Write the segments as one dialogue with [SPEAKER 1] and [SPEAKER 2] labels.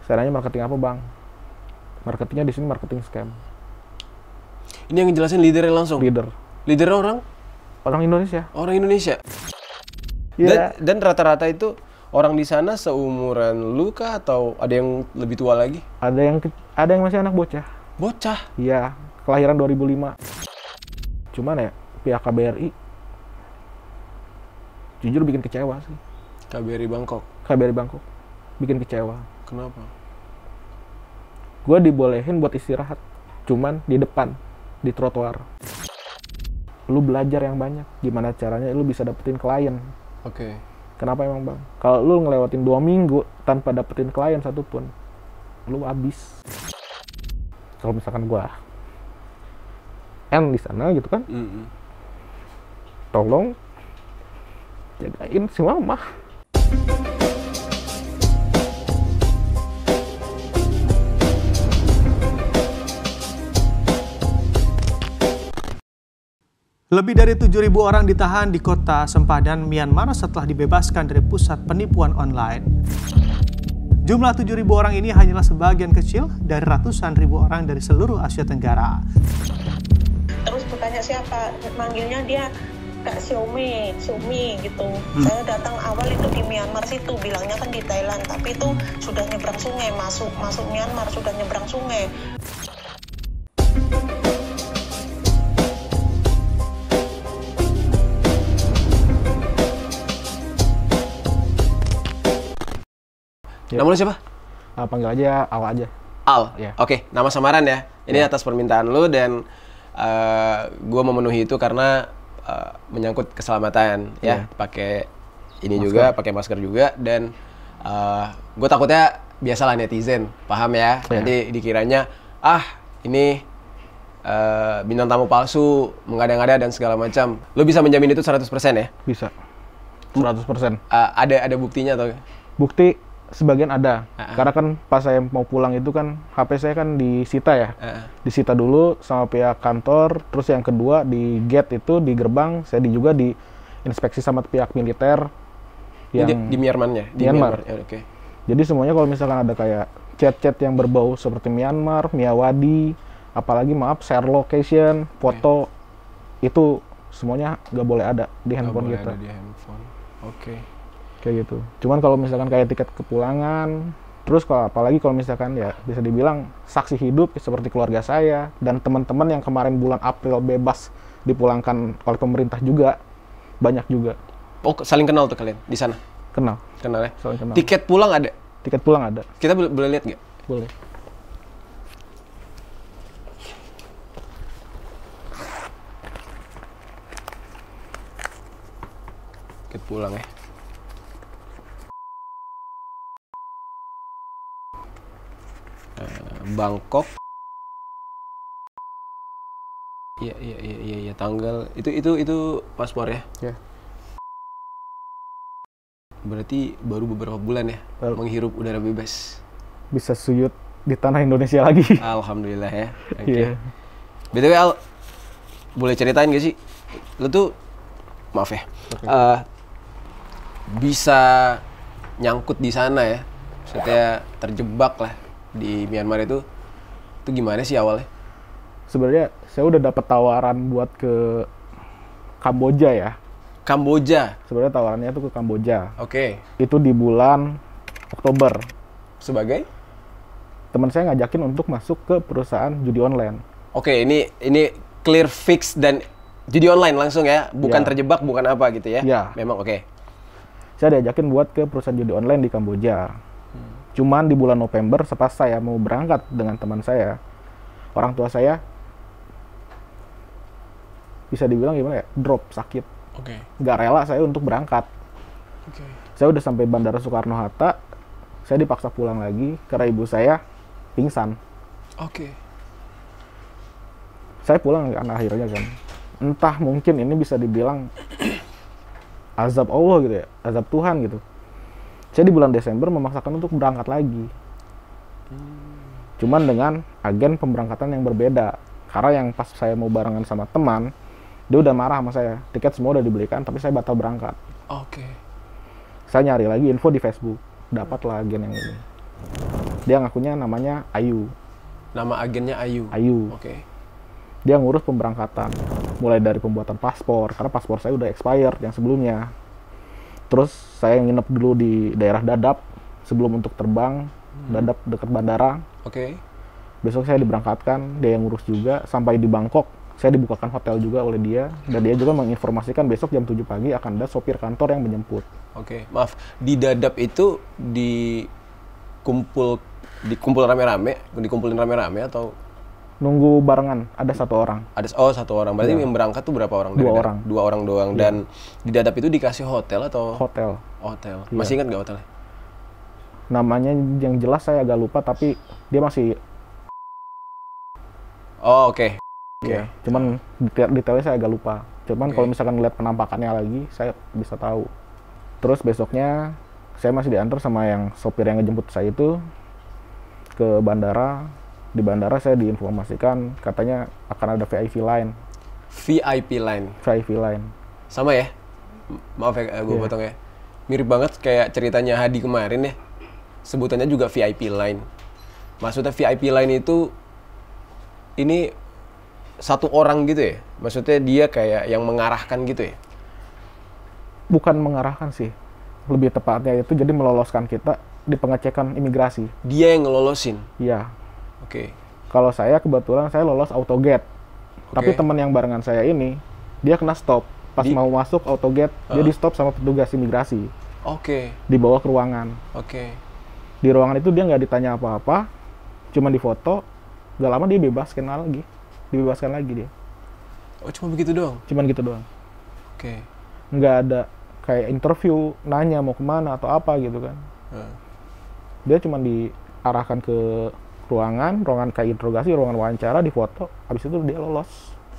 [SPEAKER 1] Saya nanya marketing apa bang? Marketingnya di sini marketing scam.
[SPEAKER 2] Ini yang ngejelasin leadernya langsung?
[SPEAKER 1] Leader.
[SPEAKER 2] Leadernya orang?
[SPEAKER 1] Orang Indonesia.
[SPEAKER 2] Orang Indonesia?
[SPEAKER 1] Iya.
[SPEAKER 2] Dan rata-rata itu orang di sana seumuran lu kah atau ada yang lebih tua lagi?
[SPEAKER 1] Ada yang masih anak bocah.
[SPEAKER 2] Bocah?
[SPEAKER 1] Iya, kelahiran 2005. Cuman ya, pihak KBRI jujur bikin kecewa sih.
[SPEAKER 2] KBRI Bangkok?
[SPEAKER 1] KBRI Bangkok bikin kecewa.
[SPEAKER 2] Kenapa?
[SPEAKER 1] Gue dibolehin buat istirahat, cuman di depan, di trotoar. Lu belajar yang banyak, gimana caranya lu bisa dapetin klien.
[SPEAKER 2] Oke.
[SPEAKER 1] Kenapa emang bang? Kalau lu ngelewatin 2 minggu tanpa dapetin klien satupun, lu habis. Kalau misalkan gua di sana gitu kan, tolong jagain si mama.
[SPEAKER 3] Lebih dari 7.000 orang ditahan di kota Sempadan, Myanmar setelah dibebaskan dari pusat penipuan online. Jumlah 7.000 orang ini hanyalah sebagian kecil dari ratusan ribu orang dari seluruh Asia Tenggara.
[SPEAKER 4] Terus bertanya siapa, manggilnya dia Kak Xiaomi gitu. Saya datang awal itu di Myanmar situ, bilangnya kan di Thailand, tapi itu sudah nyebrang sungai, masuk Myanmar sudah nyebrang sungai.
[SPEAKER 1] Ya.
[SPEAKER 2] Nama lu siapa?
[SPEAKER 1] Panggil aja Al aja.
[SPEAKER 2] Al?
[SPEAKER 1] Ya.
[SPEAKER 2] Oke, nama samaran ya. Ini atas permintaan lu dan gue memenuhi itu karena menyangkut keselamatan ya. Pakai ini masker juga, pakai masker juga dan gue takutnya biasalah netizen, paham ya? Nanti dikiranya ini bintang tamu palsu, mengada-ngada dan segala macam. Lu bisa menjamin itu 100% ya?
[SPEAKER 1] Bisa. 100%.
[SPEAKER 2] Ada buktinya atau?
[SPEAKER 1] Bukti sebagian ada, karena kan pas saya mau pulang itu kan HP saya kan disita ya, disita dulu sama pihak kantor, terus yang kedua di gate itu di gerbang saya juga diinspeksi sama pihak militer yang
[SPEAKER 2] di Myanmarnya?
[SPEAKER 1] Di Myanmar.
[SPEAKER 2] Oke.
[SPEAKER 1] Jadi semuanya kalau misalkan ada kayak chat-chat yang berbau seperti Myanmar, Miyawadi, apalagi maaf share location, foto, itu semuanya nggak boleh ada di handphone kita.
[SPEAKER 2] Ada di handphone. Oke.
[SPEAKER 1] Kayak gitu. Cuman kalau misalkan kayak tiket kepulangan, terus apalagi kalau misalkan ya bisa dibilang saksi hidup seperti keluarga saya dan teman-teman yang kemarin bulan April bebas dipulangkan oleh pemerintah juga banyak juga.
[SPEAKER 2] Oh, saling kenal tuh kalian di sana?
[SPEAKER 1] Kenal
[SPEAKER 2] ya?
[SPEAKER 1] saling kenal.
[SPEAKER 2] Tiket pulang ada?
[SPEAKER 1] Tiket pulang ada.
[SPEAKER 2] Kita boleh lihat nggak?
[SPEAKER 1] Boleh.
[SPEAKER 2] Tiket pulang ya. Bangkok. Iya, tanggal itu paspor ya?
[SPEAKER 1] Ya.
[SPEAKER 2] Berarti baru beberapa bulan ya menghirup udara bebas.
[SPEAKER 1] Bisa suyut di tanah Indonesia lagi.
[SPEAKER 2] Alhamdulillah ya. Oke.
[SPEAKER 1] Iya.
[SPEAKER 2] BTW Al, boleh ceritain gak sih? Lu tuh maaf ya. Bisa nyangkut di sana ya. Maksudnya terjebak lah di Myanmar itu gimana sih awalnya?
[SPEAKER 1] Sebenarnya saya udah dapat tawaran buat ke Kamboja ya.
[SPEAKER 2] Kamboja?
[SPEAKER 1] Sebenarnya tawarannya tuh ke Kamboja.
[SPEAKER 2] Oke.
[SPEAKER 1] Itu di bulan Oktober.
[SPEAKER 2] Sebagai?
[SPEAKER 1] Teman saya ngajakin untuk masuk ke perusahaan judi online.
[SPEAKER 2] Oke, ini clear fix dan judi online langsung ya? Bukan terjebak, bukan apa gitu ya?
[SPEAKER 1] Ya.
[SPEAKER 2] Memang oke.
[SPEAKER 1] Saya diajakin buat ke perusahaan judi online di Kamboja. Cuman di bulan November pas saya mau berangkat dengan teman saya, orang tua saya bisa dibilang gimana ya, drop sakit.
[SPEAKER 2] Oke.
[SPEAKER 1] Nggak rela saya untuk berangkat.
[SPEAKER 2] Oke.
[SPEAKER 1] Saya udah sampai Bandara Soekarno-Hatta, saya dipaksa pulang lagi karena ibu saya pingsan.
[SPEAKER 2] Oke.
[SPEAKER 1] Saya pulang kan akhirnya kan. Entah mungkin ini bisa dibilang azab Allah gitu ya, azab Tuhan gitu. Saya di bulan Desember memaksakan untuk berangkat lagi. Cuman dengan agen pemberangkatan yang berbeda. Karena yang pas saya mau barengan sama teman, dia udah marah sama saya. Tiket semua udah dibelikan, tapi saya batal berangkat.
[SPEAKER 2] Oke.
[SPEAKER 1] Saya nyari lagi info di Facebook. Dapatlah agen yang ini. Dia ngakunya namanya Ayu.
[SPEAKER 2] Nama agennya Ayu?
[SPEAKER 1] Ayu.
[SPEAKER 2] Oke.
[SPEAKER 1] Dia ngurus pemberangkatan. Mulai dari pembuatan paspor, karena paspor saya udah expired yang sebelumnya. Terus saya nginep dulu di daerah Dadap sebelum untuk terbang. Dadap dekat bandara.
[SPEAKER 2] Oke.
[SPEAKER 1] Besok saya diberangkatkan, dia yang ngurus juga. Sampai di Bangkok, saya dibukakan hotel juga oleh dia. Dan dia juga menginformasikan besok jam 7 pagi akan ada sopir kantor yang menjemput.
[SPEAKER 2] Oke, maaf. Di Dadap itu dikumpulin rame-rame atau
[SPEAKER 1] Nunggu barengan, ada 1 orang.
[SPEAKER 2] ada 1 orang. Berarti yang berangkat tuh berapa orang?
[SPEAKER 1] 2 orang.
[SPEAKER 2] 2 orang doang. Dan di Dadap itu dikasih hotel atau
[SPEAKER 1] Hotel.
[SPEAKER 2] Hotel.
[SPEAKER 1] Iya.
[SPEAKER 2] Masih ingat nggak hotelnya?
[SPEAKER 1] Namanya yang jelas saya agak lupa, tapi dia masih...
[SPEAKER 2] Oh, oke.
[SPEAKER 1] Ya, cuman detailnya saya agak lupa. Cuman kalau misalkan ngeliat penampakannya lagi, saya bisa tahu. Terus besoknya, saya masih diantar sama yang sopir yang ngejemput saya itu ke bandara. Di bandara saya diinformasikan katanya akan ada VIP line.
[SPEAKER 2] VIP line?
[SPEAKER 1] VIP line.
[SPEAKER 2] Sama ya? Maaf ya, gue potong ya. Mirip banget kayak ceritanya Hadi kemarin ya. Sebutannya juga VIP line. Maksudnya VIP line itu, ini 1 orang gitu ya? Maksudnya dia kayak yang mengarahkan gitu ya?
[SPEAKER 1] Bukan mengarahkan sih. Lebih tepatnya itu jadi meloloskan kita di pengecekan imigrasi.
[SPEAKER 2] Dia yang ngelolosin?
[SPEAKER 1] Iya.
[SPEAKER 2] Oke.
[SPEAKER 1] Kalau saya kebetulan saya lolos autogate. Tapi teman yang barengan saya ini, dia kena stop. Pas mau masuk autogate, dia di stop sama petugas imigrasi.
[SPEAKER 2] Oke.
[SPEAKER 1] Dibawa ke ruangan.
[SPEAKER 2] Oke.
[SPEAKER 1] Di ruangan itu dia nggak ditanya apa-apa, cuma difoto. Gak lama dia dibebaskan lagi dia.
[SPEAKER 2] Oh, cuma begitu doang?
[SPEAKER 1] Cuman gitu doang.
[SPEAKER 2] Oke.
[SPEAKER 1] Nggak ada kayak interview, nanya mau kemana atau apa gitu kan. Dia cuma diarahkan ke ruangan kayak interogasi, ruangan wawancara, difoto, habis itu dia lolos.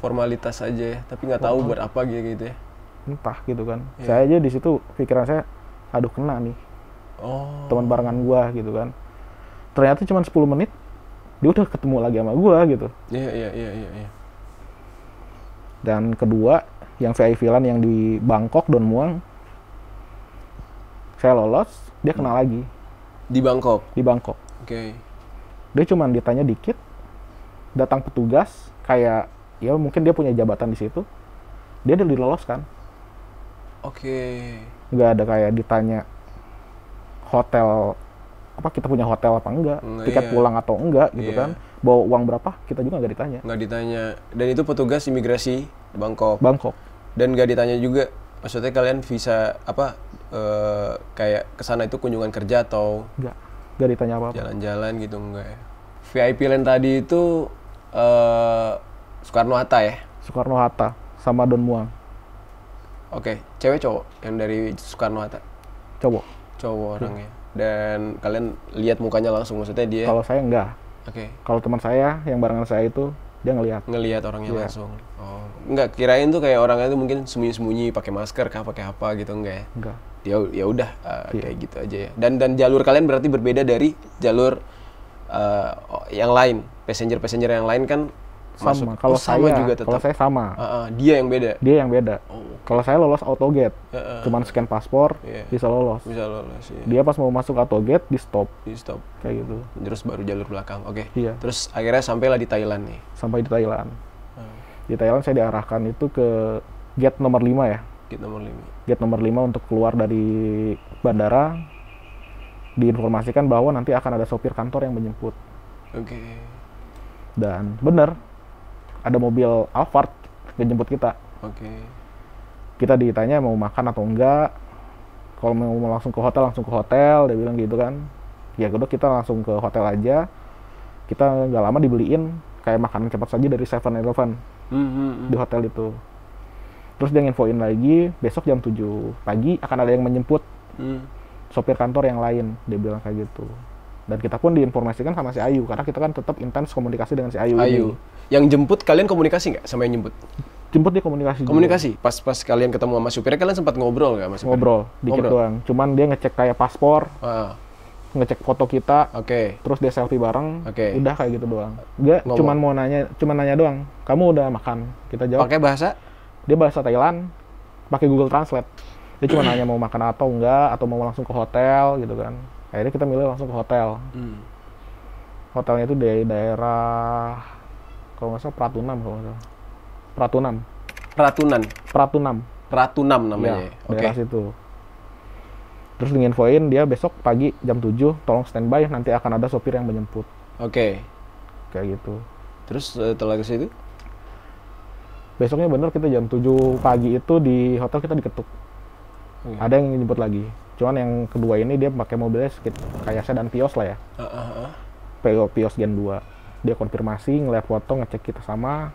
[SPEAKER 2] Formalitas aja ya, tapi nggak tahu buat apa gitu ya?
[SPEAKER 1] Entah gitu kan. Saya aja di situ pikiran saya, aduh kena nih. Teman barengan gua gitu kan. Ternyata cuma 10 menit, dia udah ketemu lagi sama gua gitu.
[SPEAKER 2] Iya.
[SPEAKER 1] Dan kedua, yang VIP line yang di Bangkok, Don Muang, saya lolos, dia kena lagi.
[SPEAKER 2] Di Bangkok?
[SPEAKER 1] Di Bangkok.
[SPEAKER 2] Oke.
[SPEAKER 1] Dia cuma ditanya dikit, datang petugas, kayak ya mungkin dia punya jabatan di situ, dia udah diloloskan.
[SPEAKER 2] Oke.
[SPEAKER 1] Nggak ada kayak ditanya hotel, apa kita punya hotel apa enggak, tiket pulang atau enggak gitu kan, bawa uang berapa, kita juga nggak ditanya.
[SPEAKER 2] Nggak ditanya. Dan itu petugas imigrasi Bangkok?
[SPEAKER 1] Bangkok.
[SPEAKER 2] Dan nggak ditanya juga, maksudnya kalian visa apa, kayak kesana itu kunjungan kerja atau?
[SPEAKER 1] Nggak ditanya apa-apa.
[SPEAKER 2] Jalan-jalan gitu enggak ya? VIP line tadi itu Soekarno-Hatta ya?
[SPEAKER 1] Soekarno-Hatta sama Don Muang.
[SPEAKER 2] Oke, cewek cowok yang dari Soekarno-Hatta? Cowok orangnya. Dan kalian lihat mukanya langsung, maksudnya dia?
[SPEAKER 1] Kalau saya enggak.
[SPEAKER 2] Oke.
[SPEAKER 1] Kalau teman saya yang barengan saya itu, dia ngelihat
[SPEAKER 2] orangnya langsung. Oh, enggak, kirain tuh kayak orangnya tuh mungkin sembunyi-sembunyi pakai masker kah, pakai apa gitu, enggak ya?
[SPEAKER 1] Enggak.
[SPEAKER 2] Ya udah kayak gitu aja ya. Dan jalur kalian berarti berbeda dari jalur yang lain. Passenger yang lain kan
[SPEAKER 1] sama.
[SPEAKER 2] Masuk.
[SPEAKER 1] Kalau
[SPEAKER 2] sama juga tetap.
[SPEAKER 1] Kalau saya sama.
[SPEAKER 2] Dia yang beda.
[SPEAKER 1] Kalau saya lolos autogate, cuman scan paspor, bisa lolos.
[SPEAKER 2] Iya.
[SPEAKER 1] Dia pas mau masuk autogate di stop. Kayak gitu.
[SPEAKER 2] Terus baru jalur belakang. Oke.
[SPEAKER 1] Iya.
[SPEAKER 2] Terus akhirnya sampailah di Thailand nih.
[SPEAKER 1] Sampai di Thailand. Di Thailand saya diarahkan itu ke gate nomor 5 ya. Gate nomor 5 untuk keluar dari bandara. Diinformasikan bahwa nanti akan ada sopir kantor yang menjemput.
[SPEAKER 2] Oke.
[SPEAKER 1] Dan benar, ada mobil Alphard menjemput kita.
[SPEAKER 2] Oke.
[SPEAKER 1] Kita ditanya mau makan atau enggak. Kalau mau langsung ke hotel, dia bilang gitu kan. Ya udah kita langsung ke hotel aja. Kita nggak lama dibeliin kayak makanan cepat saja dari 7-Eleven di hotel itu. Terus dia nginfoin lagi, besok jam 7 pagi akan ada yang menjemput sopir kantor yang lain, dia bilang kayak gitu. Dan kita pun diinformasikan sama si Ayu, karena kita kan tetap intens komunikasi dengan si Ayu. Ini.
[SPEAKER 2] Yang jemput, kalian komunikasi nggak sama yang jemput?
[SPEAKER 1] Jemput dia komunikasi.
[SPEAKER 2] Pas kalian ketemu sama supirnya, kalian sempat ngobrol nggak sama supirnya?
[SPEAKER 1] Ngobrol, dikit doang. Cuman dia ngecek kayak paspor, ngecek foto kita, terus dia selfie bareng, udah kayak gitu doang. Dia cuman nanya doang, kamu udah makan? Kita jawab.
[SPEAKER 2] Pakai bahasa?
[SPEAKER 1] Dia bahasa Thailand, pakai Google Translate. Dia cuma nanya mau makan atau enggak, atau mau langsung ke hotel gitu kan. Akhirnya kita milih langsung ke hotel. Hotelnya itu di daerah kalau nggak salah Pratunam kalau nggak salah.
[SPEAKER 2] Pratunam namanya.
[SPEAKER 1] Ya, daerah situ. Terus diinfoin dia besok pagi jam 7 tolong standby, nanti akan ada sopir yang menjemput.
[SPEAKER 2] Oke.
[SPEAKER 1] Kayak gitu.
[SPEAKER 2] Terus setelah ke situ?
[SPEAKER 1] Besoknya bener kita jam 7 pagi itu di hotel kita diketuk. Ada yang jemput lagi. Cuman yang kedua ini dia pakai mobilnya kayak sedan Vios lah ya. Vios Gen 2. Dia konfirmasi, ngeliat foto, ngecek kita sama.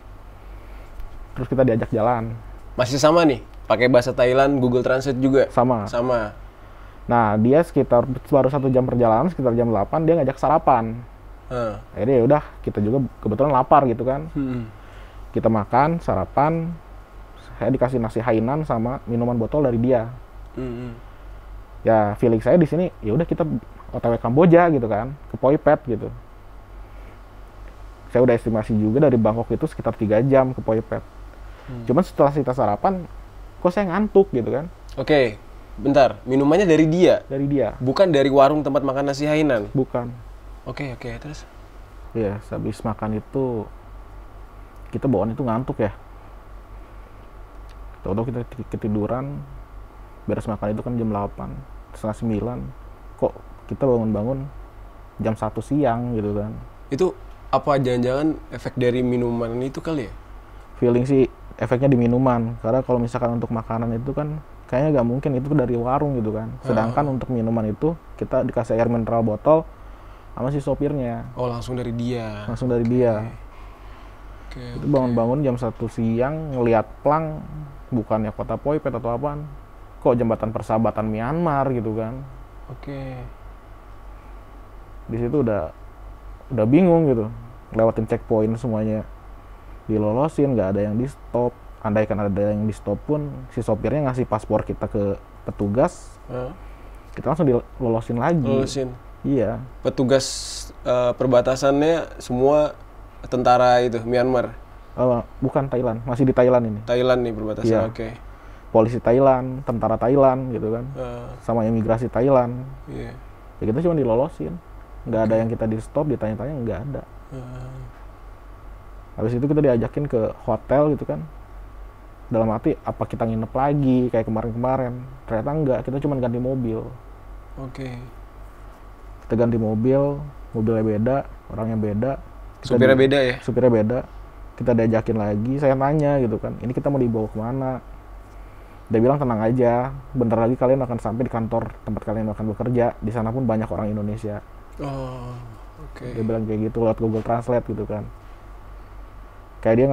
[SPEAKER 1] Terus kita diajak jalan.
[SPEAKER 2] Masih sama nih? Pakai bahasa Thailand, Google Translate juga?
[SPEAKER 1] Sama.
[SPEAKER 2] Sama.
[SPEAKER 1] Nah, dia sekitar baru 1 jam perjalanan, sekitar jam 8 dia ngajak sarapan. Akhirnya ya udah, kita juga kebetulan lapar gitu kan. Kita makan, sarapan. Saya dikasih nasi Hainan sama minuman botol dari dia. Ya, feeling saya di sini ya udah kita OTW Kamboja gitu kan, ke Poi Pet gitu. Saya udah estimasi juga dari Bangkok itu sekitar 3 jam ke Poi Pet. Cuman setelah kita sarapan, kok saya ngantuk gitu kan.
[SPEAKER 2] Oke. Bentar, minumannya dari dia?
[SPEAKER 1] Dari dia.
[SPEAKER 2] Bukan dari warung tempat makan nasi Hainan?
[SPEAKER 1] Bukan.
[SPEAKER 2] Oke, terus?
[SPEAKER 1] Ya, habis makan itu, kita bawaan itu ngantuk ya. Tahu-tahu kita ketiduran, beres makan itu kan jam 8, setengah 9. Kok kita bangun-bangun jam 1 siang gitu kan.
[SPEAKER 2] Itu apa jangan-jangan efek dari minuman itu kali ya?
[SPEAKER 1] Feeling sih efeknya di minuman. Karena kalau misalkan untuk makanan itu kan, kayaknya nggak mungkin itu dari warung gitu kan. Sedangkan untuk minuman itu kita dikasih air mineral botol sama si sopirnya.
[SPEAKER 2] Oh, langsung dari dia.
[SPEAKER 1] Langsung dari dia. Itu bangun-bangun jam 1 siang ngelihat plang, bukannya kota Poi Pet atau apaan. Kok jembatan persahabatan Myanmar gitu kan. Di situ udah bingung gitu. Lewatin checkpoint semuanya dilolosin, nggak ada yang di stop. Andaikan ada yang di stop pun, si sopirnya ngasih paspor kita ke petugas, kita langsung dilolosin lagi. Iya.
[SPEAKER 2] Petugas perbatasannya semua tentara itu, Myanmar?
[SPEAKER 1] Bukan, Thailand. Masih di Thailand ini.
[SPEAKER 2] Thailand nih perbatasan,
[SPEAKER 1] iya. Polisi Thailand, tentara Thailand gitu kan. Sama imigrasi Thailand. Ya kita cuma dilolosin. Nggak ada yang kita di stop, ditanya-tanya, nggak ada. Habis itu kita diajakin ke hotel gitu kan. Dalam arti apa kita nginep lagi kayak kemarin-kemarin. Ternyata enggak, kita cuma ganti mobil. Kita ganti mobilnya beda, orangnya beda.
[SPEAKER 2] Supirnya beda ya?
[SPEAKER 1] Supirnya beda. Kita diajakin lagi, saya nanya gitu kan, ini kita mau dibawa kemana? Dia bilang tenang aja, bentar lagi kalian akan sampai di kantor tempat kalian akan bekerja. Di sana pun banyak orang Indonesia. Dia bilang kayak gitu lewat Google Translate gitu kan. Kayak dia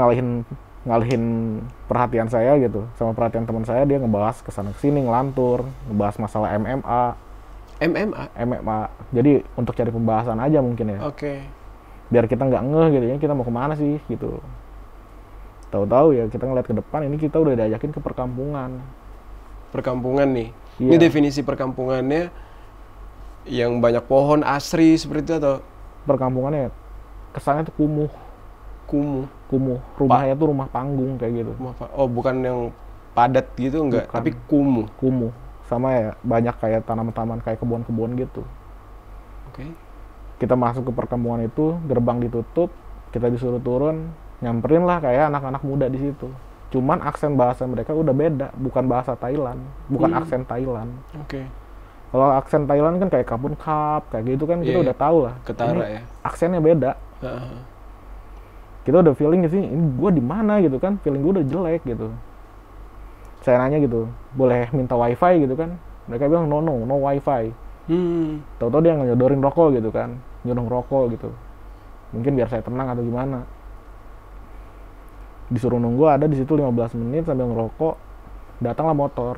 [SPEAKER 1] ngalihin perhatian saya gitu sama perhatian teman saya. Dia ngebahas kesana kesini, ngelantur, ngebahas masalah MMA. Jadi untuk cari pembahasan aja mungkin ya. Biar kita nggak ngeh gitu ya, kita mau kemana sih gitu. Tahu-tahu ya kita ngeliat ke depan, ini kita udah diajakin ke perkampungan.
[SPEAKER 2] Perkampungan nih.
[SPEAKER 1] Iya.
[SPEAKER 2] Ini definisi perkampungannya yang banyak pohon asri seperti itu atau?
[SPEAKER 1] Perkampungannya kesannya tuh kumuh. Rumahnya tuh rumah panggung kayak gitu.
[SPEAKER 2] Oh, bukan yang padat gitu enggak, tapi kumuh.
[SPEAKER 1] Sama ya, banyak kayak tanaman-tanaman kayak kebun-kebun gitu. Kita masuk ke perkampungan itu, gerbang ditutup, kita disuruh turun, nyamperin lah kayak anak-anak muda di situ. Cuman aksen bahasa mereka udah beda, bukan bahasa Thailand, bukan aksen Thailand. Kalau aksen Thailand kan kayak kapun kap, kayak gitu kan kita udah tahu lah.
[SPEAKER 2] Ketara ya.
[SPEAKER 1] Aksennya beda. Kita udah feeling sih, ini gue di mana gitu kan, feeling gue udah jelek gitu. Saya nanya gitu, boleh minta wifi gitu kan? Mereka bilang no wifi. Tahu-tahu dia nyodorin rokok gitu kan, nyuruh rokok gitu. Mungkin biar saya tenang atau gimana. Disuruh nunggu ada di situ 15 menit sambil ngerokok. Datanglah motor.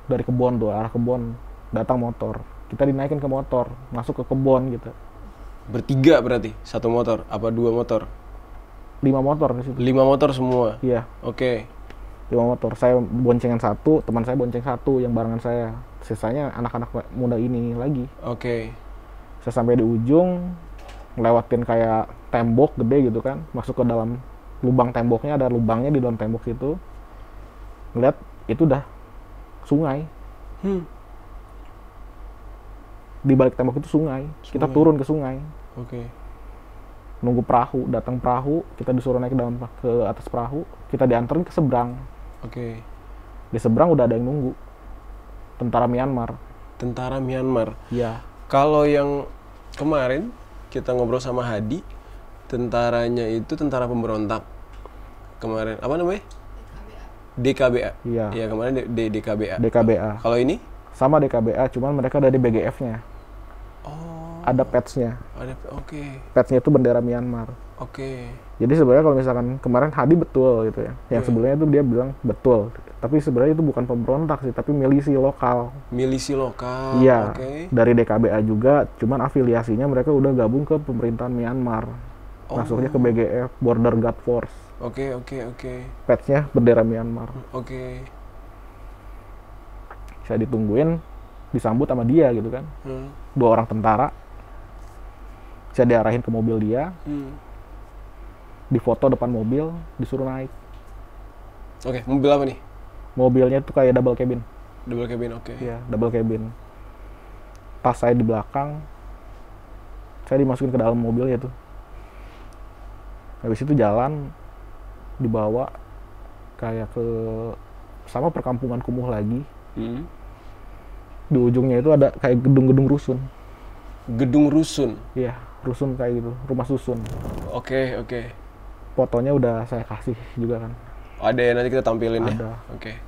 [SPEAKER 1] Dari kebun tuh, arah kebun. Datang motor. Kita dinaikin ke motor, masuk ke kebun gitu.
[SPEAKER 2] Bertiga berarti? Satu motor? Apa 2 motor?
[SPEAKER 1] 5 motor di situ.
[SPEAKER 2] 5 motor semua?
[SPEAKER 1] Iya. 5 motor. Saya boncengan 1, teman saya bonceng 1 yang barengan saya. Sisanya anak-anak muda ini lagi. Saya sampai di ujung, ngelewatin kayak tembok gede gitu kan. Masuk ke dalam lubang temboknya, ada lubangnya di dalam tembok situ. Ngeliat itu udah sungai. Di balik tembok itu sungai. Kita turun ke sungai.
[SPEAKER 2] Oke.
[SPEAKER 1] Nunggu perahu, datang perahu, kita disuruh naik ke atas perahu, kita dianterin ke seberang.
[SPEAKER 2] Oke.
[SPEAKER 1] Di seberang udah ada yang nunggu. Tentara Myanmar.
[SPEAKER 2] Tentara Myanmar.
[SPEAKER 1] Iya.
[SPEAKER 2] Kalau yang kemarin kita ngobrol sama Hadi, tentaranya itu tentara pemberontak. Kemarin apa namanya? DKBA.
[SPEAKER 1] Iya.
[SPEAKER 2] Iya, kemarin DKBA.
[SPEAKER 1] DKBA.
[SPEAKER 2] Kalau ini?
[SPEAKER 1] Sama DKBA, cuman mereka dari BGF-nya.
[SPEAKER 2] Oh.
[SPEAKER 1] Ada patch-nya.
[SPEAKER 2] Oke.
[SPEAKER 1] Patch-nya itu bendera Myanmar.
[SPEAKER 2] Oke.
[SPEAKER 1] Jadi sebenarnya kalau misalkan kemarin Hadi betul gitu ya. Yang sebelumnya itu dia bilang betul. Tapi sebenarnya itu bukan pemberontak sih, tapi milisi lokal.
[SPEAKER 2] Milisi lokal.
[SPEAKER 1] Iya.
[SPEAKER 2] Oke.
[SPEAKER 1] Dari DKBA juga, cuman afiliasinya mereka udah gabung ke pemerintahan Myanmar. Masuknya ke BGF, Border Guard Force.
[SPEAKER 2] Oke.
[SPEAKER 1] Patch-nya bendera Myanmar.
[SPEAKER 2] Oke.
[SPEAKER 1] Saya ditungguin, disambut sama dia gitu kan. 2 orang tentara. Saya diarahin ke mobil dia. Difoto depan mobil, disuruh naik.
[SPEAKER 2] Oke, mobil apa nih?
[SPEAKER 1] Mobilnya tuh kayak double cabin.
[SPEAKER 2] Double cabin, oke.
[SPEAKER 1] Iya, double cabin. Tas saya di belakang, saya dimasukin ke dalam mobilnya tuh. Habis itu jalan, dibawa kayak ke sama perkampungan kumuh lagi. Di ujungnya itu ada kayak gedung-gedung rusun.
[SPEAKER 2] Gedung rusun?
[SPEAKER 1] Iya, rusun kayak gitu, rumah susun.
[SPEAKER 2] Oke.
[SPEAKER 1] Fotonya udah saya kasih juga kan.
[SPEAKER 2] Ada ya, nanti kita tampilin ya?
[SPEAKER 1] Ada.
[SPEAKER 2] Oke.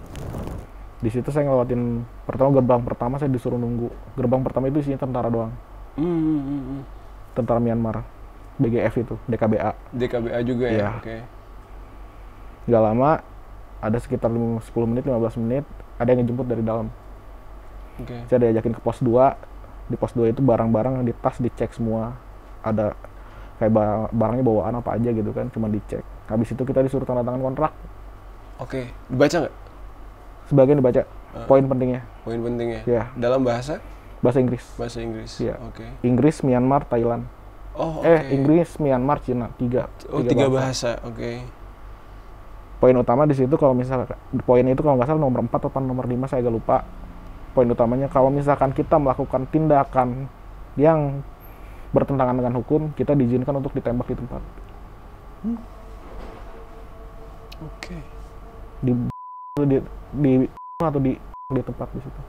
[SPEAKER 1] Di situ saya ngelewatin gerbang pertama saya disuruh nunggu. Gerbang pertama itu isinya tentara doang. Tentara Myanmar. BGF itu, DKBA.
[SPEAKER 2] DKBA juga ya?
[SPEAKER 1] Iya.
[SPEAKER 2] Oke.
[SPEAKER 1] Gak lama, ada sekitar 10 menit, 15 menit, ada yang ngejemput dari dalam.
[SPEAKER 2] Oke.
[SPEAKER 1] Saya diajakin ke pos 2. Di pos 2 itu barang-barang di tas dicek semua. Ada kayak barangnya bawaan apa aja gitu kan, cuma dicek. Habis itu kita disuruh tanda tangan kontrak.
[SPEAKER 2] Oke. Dibaca nggak?
[SPEAKER 1] Sebagian dibaca, poin pentingnya.
[SPEAKER 2] Poin pentingnya?
[SPEAKER 1] Iya.
[SPEAKER 2] Dalam bahasa?
[SPEAKER 1] Bahasa Inggris.
[SPEAKER 2] Bahasa Inggris?
[SPEAKER 1] Iya.
[SPEAKER 2] Oke.
[SPEAKER 1] Inggris, Myanmar, Thailand.
[SPEAKER 2] Oh, oke.
[SPEAKER 1] Inggris, Myanmar, Cina. Tiga
[SPEAKER 2] bahasa. Oke.
[SPEAKER 1] Poin utama di situ kalau misalkan, poin itu kalau nggak salah nomor 4 atau nomor 5, saya agak lupa. Poin utamanya kalau misalkan kita melakukan tindakan yang bertentangan dengan hukum, kita diizinkan untuk ditembak di tempat.
[SPEAKER 2] Oke.
[SPEAKER 1] Di atau di tempat di situ.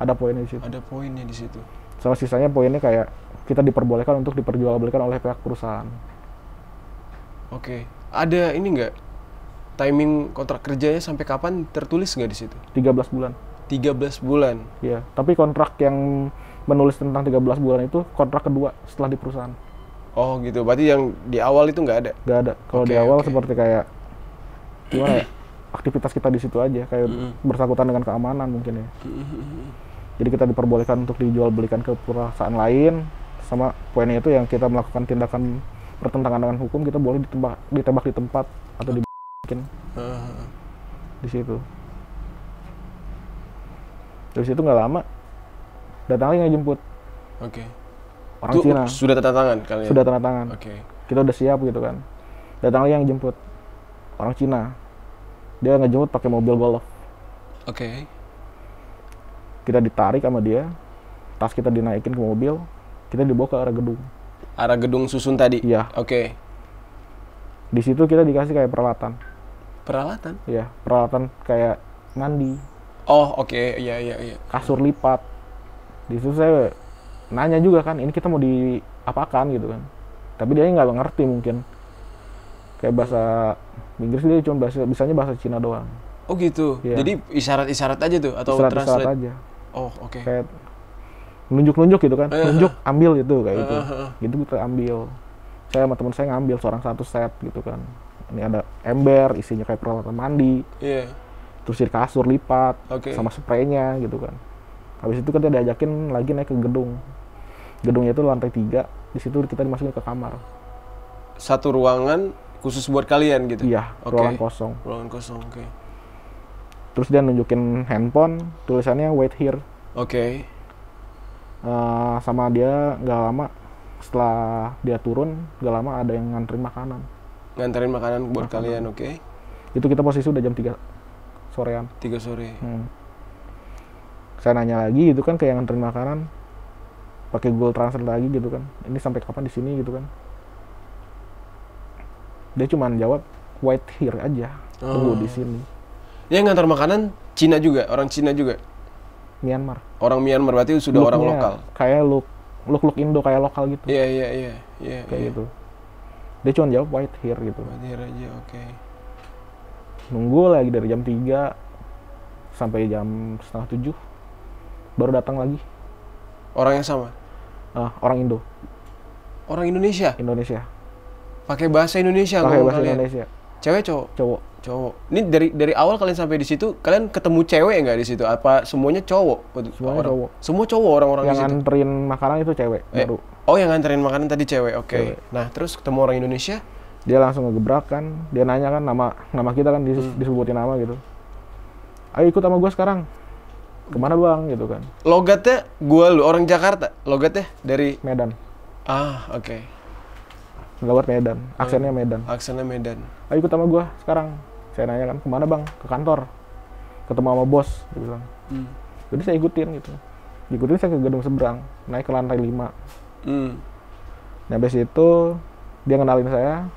[SPEAKER 1] Ada poinnya di situ.
[SPEAKER 2] Ada poinnya di situ.
[SPEAKER 1] Sama sisanya poinnya kayak kita diperbolehkan untuk diperjualbelikan oleh pihak perusahaan.
[SPEAKER 2] Oke. Ada ini nggak? Timing kontrak kerjanya sampai kapan tertulis nggak di situ?
[SPEAKER 1] 13 bulan.
[SPEAKER 2] 13 bulan?
[SPEAKER 1] Iya. Tapi kontrak yang menulis tentang 13 bulan itu kontrak kedua setelah di perusahaan.
[SPEAKER 2] Oh gitu. Berarti yang di awal itu nggak ada?
[SPEAKER 1] Nggak ada. Kalau di awal seperti kayak gimana ya? Aktivitas kita di situ aja kayak bersangkutan dengan keamanan mungkin ya. Jadi kita diperbolehkan untuk dijual belikan ke perusahaan lain, sama poinnya itu yang kita melakukan tindakan bertentangan dengan hukum, kita boleh ditembak di tempat atau dibikin di situ. Dari situ nggak lama datang lagi ngejemput.
[SPEAKER 2] Oke.
[SPEAKER 1] Orang
[SPEAKER 2] itu
[SPEAKER 1] Cina.
[SPEAKER 2] Sudah tanda tangan kalian?
[SPEAKER 1] Sudah tanda tangan.
[SPEAKER 2] Oke.
[SPEAKER 1] Kita udah siap gitu kan. Datang lagi yang jemput. Orang Cina. Dia ngejemput pakai mobil golf.
[SPEAKER 2] Oke.
[SPEAKER 1] Kita ditarik sama dia, tas kita dinaikin ke mobil, kita dibawa ke arah gedung.
[SPEAKER 2] Arah gedung susun tadi?
[SPEAKER 1] Iya.
[SPEAKER 2] Oke.
[SPEAKER 1] Di situ kita dikasih kayak peralatan.
[SPEAKER 2] Peralatan?
[SPEAKER 1] Iya, peralatan kayak mandi.
[SPEAKER 2] Oh, oke. Iya.
[SPEAKER 1] Kasur lipat. Di situ saya nanya juga kan, ini kita mau diapakan gitu kan. Tapi dia nggak ngerti mungkin. Kayak bahasa Inggris dia cuma bisanya bahasa Cina doang.
[SPEAKER 2] Oh gitu.
[SPEAKER 1] Iya.
[SPEAKER 2] Jadi isyarat-isyarat aja tuh atau
[SPEAKER 1] isyarat aja.
[SPEAKER 2] Oh, oke.
[SPEAKER 1] Kayak nunjuk-nunjuk gitu kan. Nunjuk, ambil gitu kayak gitu. Gitu kita ambil. Saya sama teman saya ngambil seorang satu set gitu kan. Ini ada ember, isinya kayak peralatan mandi.
[SPEAKER 2] Iya.
[SPEAKER 1] Terus di kasur lipat sama spraynya gitu kan. Habis itu kita diajakin lagi naik ke gedung. Gedungnya itu lantai 3. Di situ kita dimasukin ke kamar.
[SPEAKER 2] Satu ruangan khusus buat kalian gitu?
[SPEAKER 1] Iya, ruangan kosong.
[SPEAKER 2] Ruangan kosong, oke.
[SPEAKER 1] Terus dia nunjukin handphone, tulisannya wait here.
[SPEAKER 2] Oke.
[SPEAKER 1] Sama dia nggak lama, setelah dia turun, nggak lama ada yang nganterin makanan.
[SPEAKER 2] Nganterin makanan buat kalian, oke.
[SPEAKER 1] Itu kita posisi udah jam 3 sorean.
[SPEAKER 2] 3 sore.
[SPEAKER 1] Saya nanya lagi, itu kan kayak nganterin makanan. pakai Google Translate lagi gitu kan, ini sampai kapan di sini gitu kan. Dia cuma jawab wait here aja, tunggu di sini.
[SPEAKER 2] Dia ngantar makanan Cina juga, orang Cina juga.
[SPEAKER 1] Myanmar.
[SPEAKER 2] Orang Myanmar berarti sudah orang lokal.
[SPEAKER 1] Kayak look Indo kayak lokal gitu.
[SPEAKER 2] Iya.
[SPEAKER 1] Kayak gitu. Dia cuma jawab wait here gitu.
[SPEAKER 2] Wait here aja, oke.
[SPEAKER 1] Nunggu lagi dari jam 3 sampai jam 6:30 baru datang lagi.
[SPEAKER 2] Orang yang sama?
[SPEAKER 1] Orang Indo.
[SPEAKER 2] Orang Indonesia?
[SPEAKER 1] Indonesia.
[SPEAKER 2] Pakai bahasa Indonesia.
[SPEAKER 1] Pakai bahasa Indonesia.
[SPEAKER 2] Cewek cowok?
[SPEAKER 1] Cowok.
[SPEAKER 2] Ini dari awal kalian sampai di situ, kalian ketemu cewek nggak di situ? Apa semuanya cowok?
[SPEAKER 1] Semuanya cowok.
[SPEAKER 2] Semua cowok orang-orang di situ.
[SPEAKER 1] Yang nganterin makanan itu cewek baru.
[SPEAKER 2] Oh, yang nganterin makanan tadi cewek. Oke. Nah, terus ketemu orang Indonesia?
[SPEAKER 1] Dia langsung ngegebrak kan. Dia nanya kan nama kita kan disebutin nama gitu. Ayo ikut sama gue sekarang. Kemana bang gitu kan.
[SPEAKER 2] Logatnya lu orang Jakarta. Logatnya dari
[SPEAKER 1] Medan.
[SPEAKER 2] Oke.
[SPEAKER 1] Logat Medan. Aksennya Medan.
[SPEAKER 2] Aksennya Medan.
[SPEAKER 1] Ayo ikut sama gue sekarang. Saya nanya kan, kemana bang? Ke kantor. Ketemu sama bos, dia bilang. Jadi saya ikutin gitu. Ikutin saya ke gedung seberang, naik ke lantai 5. Nah, habis itu dia kenalin saya,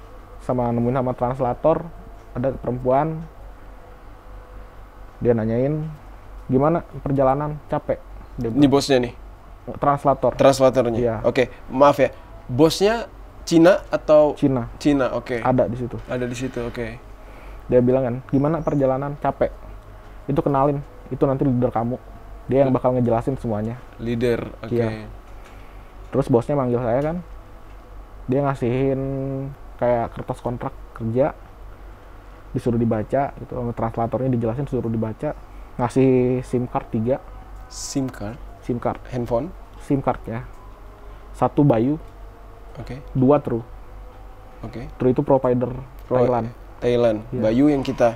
[SPEAKER 1] nemuin sama translator, ada perempuan. Dia nanyain, gimana perjalanan? Capek.
[SPEAKER 2] Ini bosnya nih? Translatornya?
[SPEAKER 1] Iya.
[SPEAKER 2] Oke, maaf ya. Bosnya Cina atau?
[SPEAKER 1] Cina,
[SPEAKER 2] oke.
[SPEAKER 1] Ada di situ.
[SPEAKER 2] Oke.
[SPEAKER 1] Dia bilang kan, gimana perjalanan? Capek. Itu kenalin, itu nanti leader kamu. Dia yang bakal ngejelasin semuanya.
[SPEAKER 2] Leader, oke.
[SPEAKER 1] Iya. Terus bosnya manggil saya kan, dia ngasihin kayak kertas kontrak kerja, disuruh dibaca, gitu. Translatornya dijelasin, disuruh dibaca. Ngasih SIM card 3.
[SPEAKER 2] SIM card?
[SPEAKER 1] SIM card.
[SPEAKER 2] Handphone?
[SPEAKER 1] SIM card ya. 1 Bayu.
[SPEAKER 2] Oke.
[SPEAKER 1] 2 True.
[SPEAKER 2] Oke.
[SPEAKER 1] True itu provider Thailand.
[SPEAKER 2] Thailand.
[SPEAKER 1] Iya.
[SPEAKER 2] Bayu yang kita.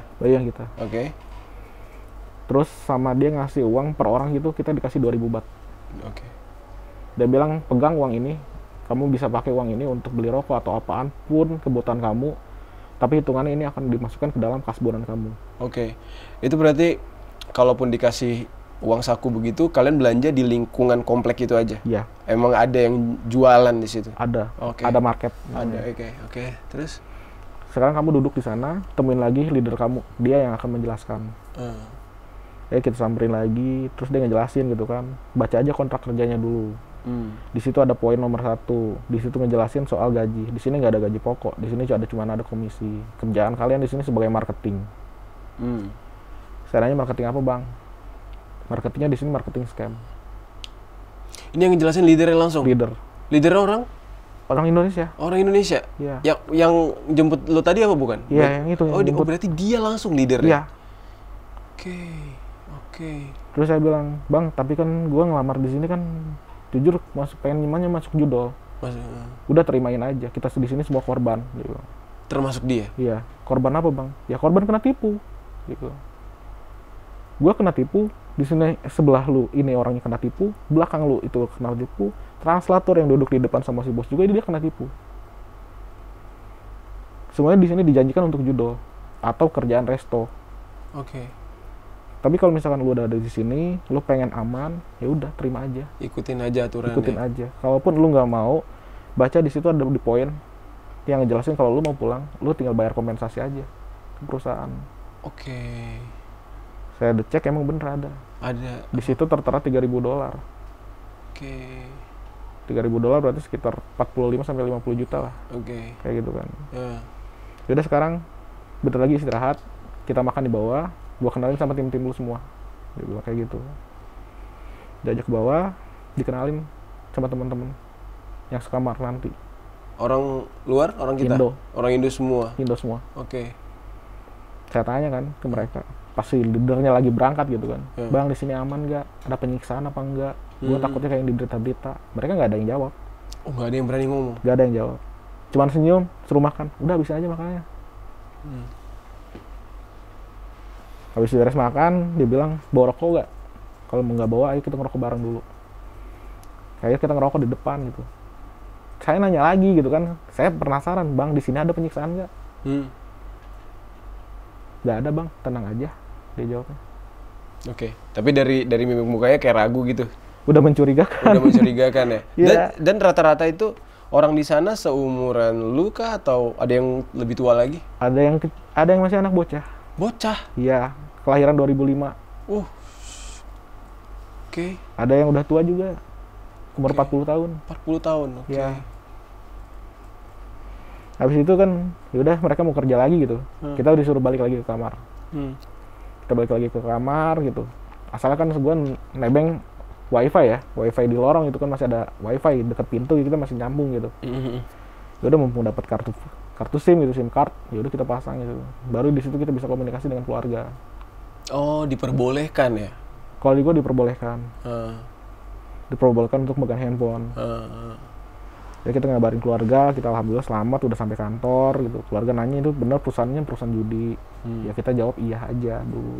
[SPEAKER 1] Oke. Terus sama dia ngasih uang per orang gitu, kita dikasih 2.000 baht.
[SPEAKER 2] Oke.
[SPEAKER 1] Dia bilang, pegang uang ini, kamu bisa pakai uang ini untuk beli rokok atau apaan pun kebutuhan kamu, tapi hitungannya ini akan dimasukkan ke dalam kasbonan kamu.
[SPEAKER 2] Oke. Itu berarti kalaupun dikasih uang saku begitu, kalian belanja di lingkungan komplek itu aja?
[SPEAKER 1] Iya.
[SPEAKER 2] Emang ada yang jualan di situ?
[SPEAKER 1] Ada.
[SPEAKER 2] Oke.
[SPEAKER 1] Ada market.
[SPEAKER 2] Ada. Oke. Terus?
[SPEAKER 1] Sekarang kamu duduk di sana, temuin lagi leader kamu, dia yang akan menjelaskan. Ya kita samperin lagi, terus dia ngejelasin gitu kan. Baca aja kontrak kerjanya dulu. Di situ ada poin nomor 1, di situ ngejelasin soal gaji. Di sini nggak ada gaji pokok, di sini cuma ada komisi. Kerjaan kalian di sini sebagai marketing. Saya nanya marketing apa bang? Marketingnya di sini marketing scam.
[SPEAKER 2] Ini yang ngejelasin leadernya langsung? Leader orang?
[SPEAKER 1] Orang Indonesia.
[SPEAKER 2] Orang Indonesia?
[SPEAKER 1] Iya.
[SPEAKER 2] Yang jemput lo tadi apa bukan?
[SPEAKER 1] Iya, yang itu.
[SPEAKER 2] Berarti dia langsung leadernya?
[SPEAKER 1] Iya.
[SPEAKER 2] Oke.
[SPEAKER 1] Terus saya bilang, bang, tapi kan gua ngelamar di sini kan, jujur pengen masuk judol. Udah terimain aja, kita di sini semua korban. Gitu.
[SPEAKER 2] Termasuk dia?
[SPEAKER 1] Iya. Korban apa bang? Ya korban kena tipu. Gitu. Gua kena tipu, di sini sebelah lu ini orangnya kena tipu, belakang lu itu kena tipu. Translator yang duduk di depan sama si bos juga dia kena tipu. Semuanya di sini dijanjikan untuk judol atau kerjaan resto.
[SPEAKER 2] Oke.
[SPEAKER 1] Tapi kalau misalkan lu udah ada di sini, lu pengen aman, ya udah terima aja.
[SPEAKER 2] Ikutin aja aturannya.
[SPEAKER 1] Ikutin aja. Kalaupun lu nggak mau, baca di situ ada di poin yang ngejelasin kalau lu mau pulang, lu tinggal bayar kompensasi aja ke perusahaan.
[SPEAKER 2] Oke.
[SPEAKER 1] Saya cek emang bener ada.
[SPEAKER 2] Ada.
[SPEAKER 1] Di situ tertera $3.000.
[SPEAKER 2] Oke.
[SPEAKER 1] $3.000 berarti sekitar 45 sampai 50 juta lah.
[SPEAKER 2] Oke.
[SPEAKER 1] Kayak gitu kan.
[SPEAKER 2] Yaudah
[SPEAKER 1] sekarang bentar lagi istirahat, kita makan di bawah, gua kenalin sama tim-tim lu semua. Dia bilang kayak gitu. Diajak ke bawah, dikenalin sama teman-teman yang sekamar nanti.
[SPEAKER 2] Orang luar, orang kita?
[SPEAKER 1] Indo.
[SPEAKER 2] Orang Indo semua?
[SPEAKER 1] Indo semua.
[SPEAKER 2] Oke.
[SPEAKER 1] Saya tanya kan ke mereka, pasti leadernya lagi berangkat gitu kan. Bang, di sini aman nggak? Ada penyiksaan apa enggak? Gue takutnya kayak yang di berita-berita. Mereka nggak ada yang jawab.
[SPEAKER 2] Oh, nggak ada yang berani ngomong?
[SPEAKER 1] Nggak ada yang jawab. Cuman senyum, suruh makan. Udah, bisa aja makannya. Habis beres makan, dia bilang, bawa rokok nggak? Kalau nggak bawa, ayo kita ngerokok bareng dulu. Kayaknya kita ngerokok di depan gitu. Saya nanya lagi gitu kan. Saya penasaran, bang, di sini ada penyiksaan nggak? Nggak ada bang, tenang aja. Dia jawabnya.
[SPEAKER 2] Oke. Tapi dari mimik mukanya kayak ragu gitu.
[SPEAKER 1] Udah mencurigakan.
[SPEAKER 2] Udah mencurigakan ya.
[SPEAKER 1] Iya.
[SPEAKER 2] Dan rata-rata itu orang di sana seumuran lu kah atau ada yang lebih tua lagi?
[SPEAKER 1] Ada yang masih anak bocah.
[SPEAKER 2] Bocah.
[SPEAKER 1] Iya, kelahiran 2005.
[SPEAKER 2] Oke.
[SPEAKER 1] Ada yang udah tua juga. Umur 40 tahun.
[SPEAKER 2] 40 tahun. Oke.
[SPEAKER 1] Ya. Habis itu kan yaudah mereka mau kerja lagi gitu. Kita disuruh balik lagi ke kamar. Kita balik lagi ke kamar gitu. Asalkan gue nebeng wifi ya, wifi di lorong itu kan masih ada wifi dekat pintu, kita masih nyambung gitu. Yaudah mumpung dapat kartu SIM gitu, SIM card, yaudah kita pasang gitu. Baru di situ kita bisa komunikasi dengan keluarga.
[SPEAKER 2] Oh, diperbolehkan ya?
[SPEAKER 1] Kalau di gue diperbolehkan. Diperbolehkan untuk megang handphone. Ya kita ngabarin keluarga, kita alhamdulillah selamat udah sampai kantor gitu. Keluarga nanya itu benar perusahaannya perusahaan judi. Ya kita jawab iya aja dulu.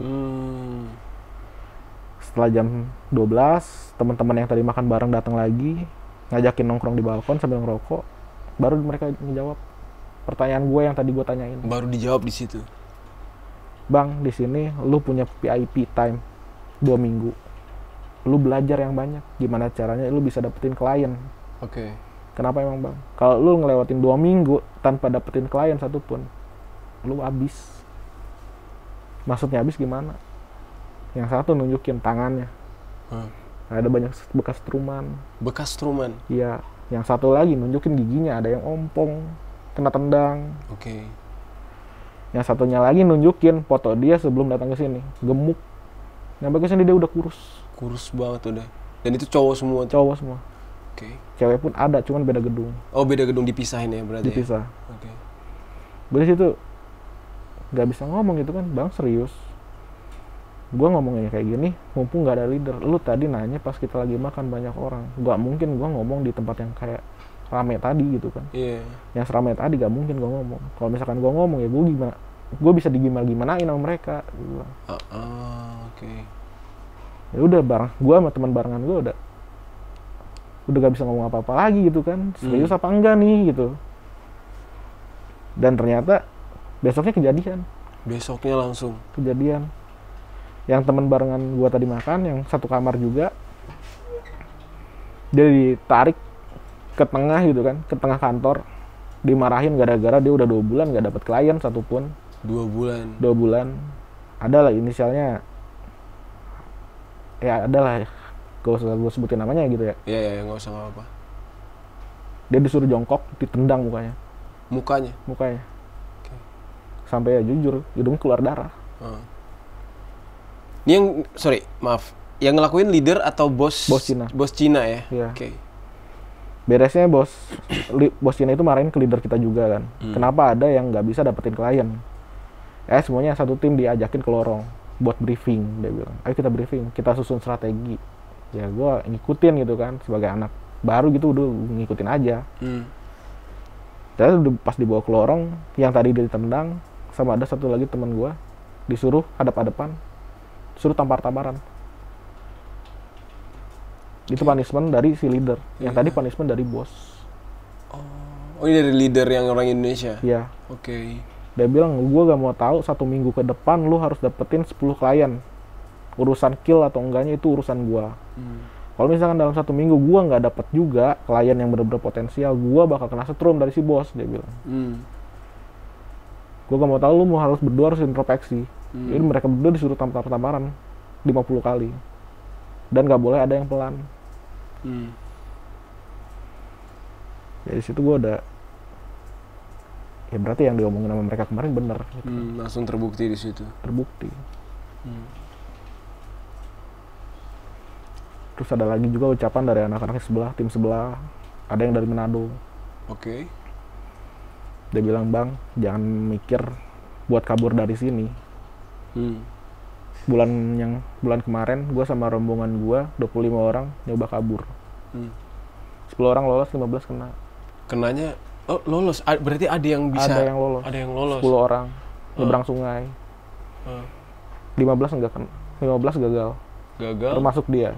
[SPEAKER 1] Setelah jam 12, teman-teman yang tadi makan bareng datang lagi, ngajakin nongkrong di balkon sambil ngerokok. Baru mereka menjawab pertanyaan gue yang tadi gue tanyain.
[SPEAKER 2] Baru dijawab di situ.
[SPEAKER 1] Bang, di sini lu punya VIP time 2 minggu. Lu belajar yang banyak. Gimana caranya lu bisa dapetin klien.
[SPEAKER 2] Oke.
[SPEAKER 1] Kenapa emang bang? Kalau lu ngelewatin 2 minggu tanpa dapetin klien satupun, lu habis. Maksudnya habis gimana? Yang satu nunjukin tangannya. Ada banyak bekas struman.
[SPEAKER 2] Bekas struman?
[SPEAKER 1] Iya. Yang satu lagi nunjukin giginya, ada yang ompong, kena tendang.
[SPEAKER 2] Oke.
[SPEAKER 1] Yang satunya lagi nunjukin foto dia sebelum datang ke sini, gemuk. Nyampe ke sini dia udah kurus.
[SPEAKER 2] Kurus banget udah. Dan itu cowok semua?
[SPEAKER 1] Cowok semua.
[SPEAKER 2] Oke.
[SPEAKER 1] Cewek pun ada, cuman beda gedung.
[SPEAKER 2] Oh, beda gedung, dipisahin ya berarti?
[SPEAKER 1] Dipisah.
[SPEAKER 2] Oke.
[SPEAKER 1] Dari situ nggak bisa ngomong gitu kan, bang serius. Gue ngomongnya kayak gini, mumpung nggak ada leader. Lu tadi nanya pas kita lagi makan banyak orang. Gak mungkin gue ngomong di tempat yang kayak rame tadi gitu kan.
[SPEAKER 2] Iya.
[SPEAKER 1] Yang rame tadi gak mungkin gue ngomong. Kalau misalkan gue ngomong ya gue gimana? Gue bisa digimana-gimanain sama mereka.
[SPEAKER 2] Oke.
[SPEAKER 1] Ya udah bareng, gue sama teman barengan gue udah gak bisa ngomong apa-apa lagi gitu kan. Serius apa enggak nih gitu. Dan ternyata besoknya kejadian.
[SPEAKER 2] Besoknya langsung?
[SPEAKER 1] Kejadian. Yang teman barengan gue tadi makan, yang satu kamar juga, dia ditarik ke tengah gitu kan, ke tengah kantor, dimarahin gara-gara dia udah 2 bulan gak dapet klien satupun.
[SPEAKER 2] 2 bulan?
[SPEAKER 1] 2 bulan. Ada lah inisialnya, ya ada lah, gak usah gue sebutin namanya gitu ya.
[SPEAKER 2] Iya, gak usah apa-apa.
[SPEAKER 1] Dia disuruh jongkok, ditendang mukanya.
[SPEAKER 2] Mukanya?
[SPEAKER 1] Mukanya.
[SPEAKER 2] Okay.
[SPEAKER 1] Sampai ya jujur, hidung keluar darah.
[SPEAKER 2] Ini yang, sorry, maaf, yang ngelakuin leader atau bos?
[SPEAKER 1] Bos Cina.
[SPEAKER 2] Bos Cina ya?
[SPEAKER 1] Iya.
[SPEAKER 2] Oke.
[SPEAKER 1] Beresnya bos Cina itu marahin ke leader kita juga kan. Kenapa ada yang nggak bisa dapetin klien? Semuanya satu tim diajakin ke lorong buat briefing. Dia bilang, ayo kita briefing, kita susun strategi. Ya gue ngikutin gitu kan, sebagai anak baru gitu udah ngikutin aja. Terus udah pas dibawa ke lorong, yang tadi dia ditendang, sama ada satu lagi teman gue, disuruh hadap-hadapan, suruh tampar-tamparan. Itu punishment dari si leader. Yang tadi punishment dari bos.
[SPEAKER 2] Oh, ini dari leader yang orang Indonesia?
[SPEAKER 1] Iya.
[SPEAKER 2] Oke.
[SPEAKER 1] Dia bilang, gue gak mau tahu 1 minggu ke depan lu harus dapetin 10 klien. Urusan kill atau enggaknya itu urusan gue. Kalau misalkan dalam 1 minggu gue gak dapet juga klien yang bener-bener potensial, gue bakal kena setrum dari si bos, dia bilang. Gue gak mau tahu, lu harus berdua harus introspeksi. Jadi mereka berdua disuruh tampar-tamparan 50 kali. Dan gak boleh ada yang pelan. Dari situ gue udah, ya berarti yang diomongin sama mereka kemarin bener. Gitu.
[SPEAKER 2] Langsung terbukti di situ.
[SPEAKER 1] Terbukti. Terus ada lagi juga ucapan dari anak-anak sebelah, tim sebelah. Ada yang dari Manado.
[SPEAKER 2] Oke.
[SPEAKER 1] Dia bilang, bang, jangan mikir buat kabur dari sini. Bulan kemarin gue sama rombongan gue 25 orang nyoba kabur. 10 orang lolos, 15 kena.
[SPEAKER 2] Kenanya lolos, berarti ada yang bisa?
[SPEAKER 1] Ada yang lolos.
[SPEAKER 2] Ada yang lolos.
[SPEAKER 1] 10 orang nyebrang sungai. 15 enggak kena, 15 gagal. Termasuk dia.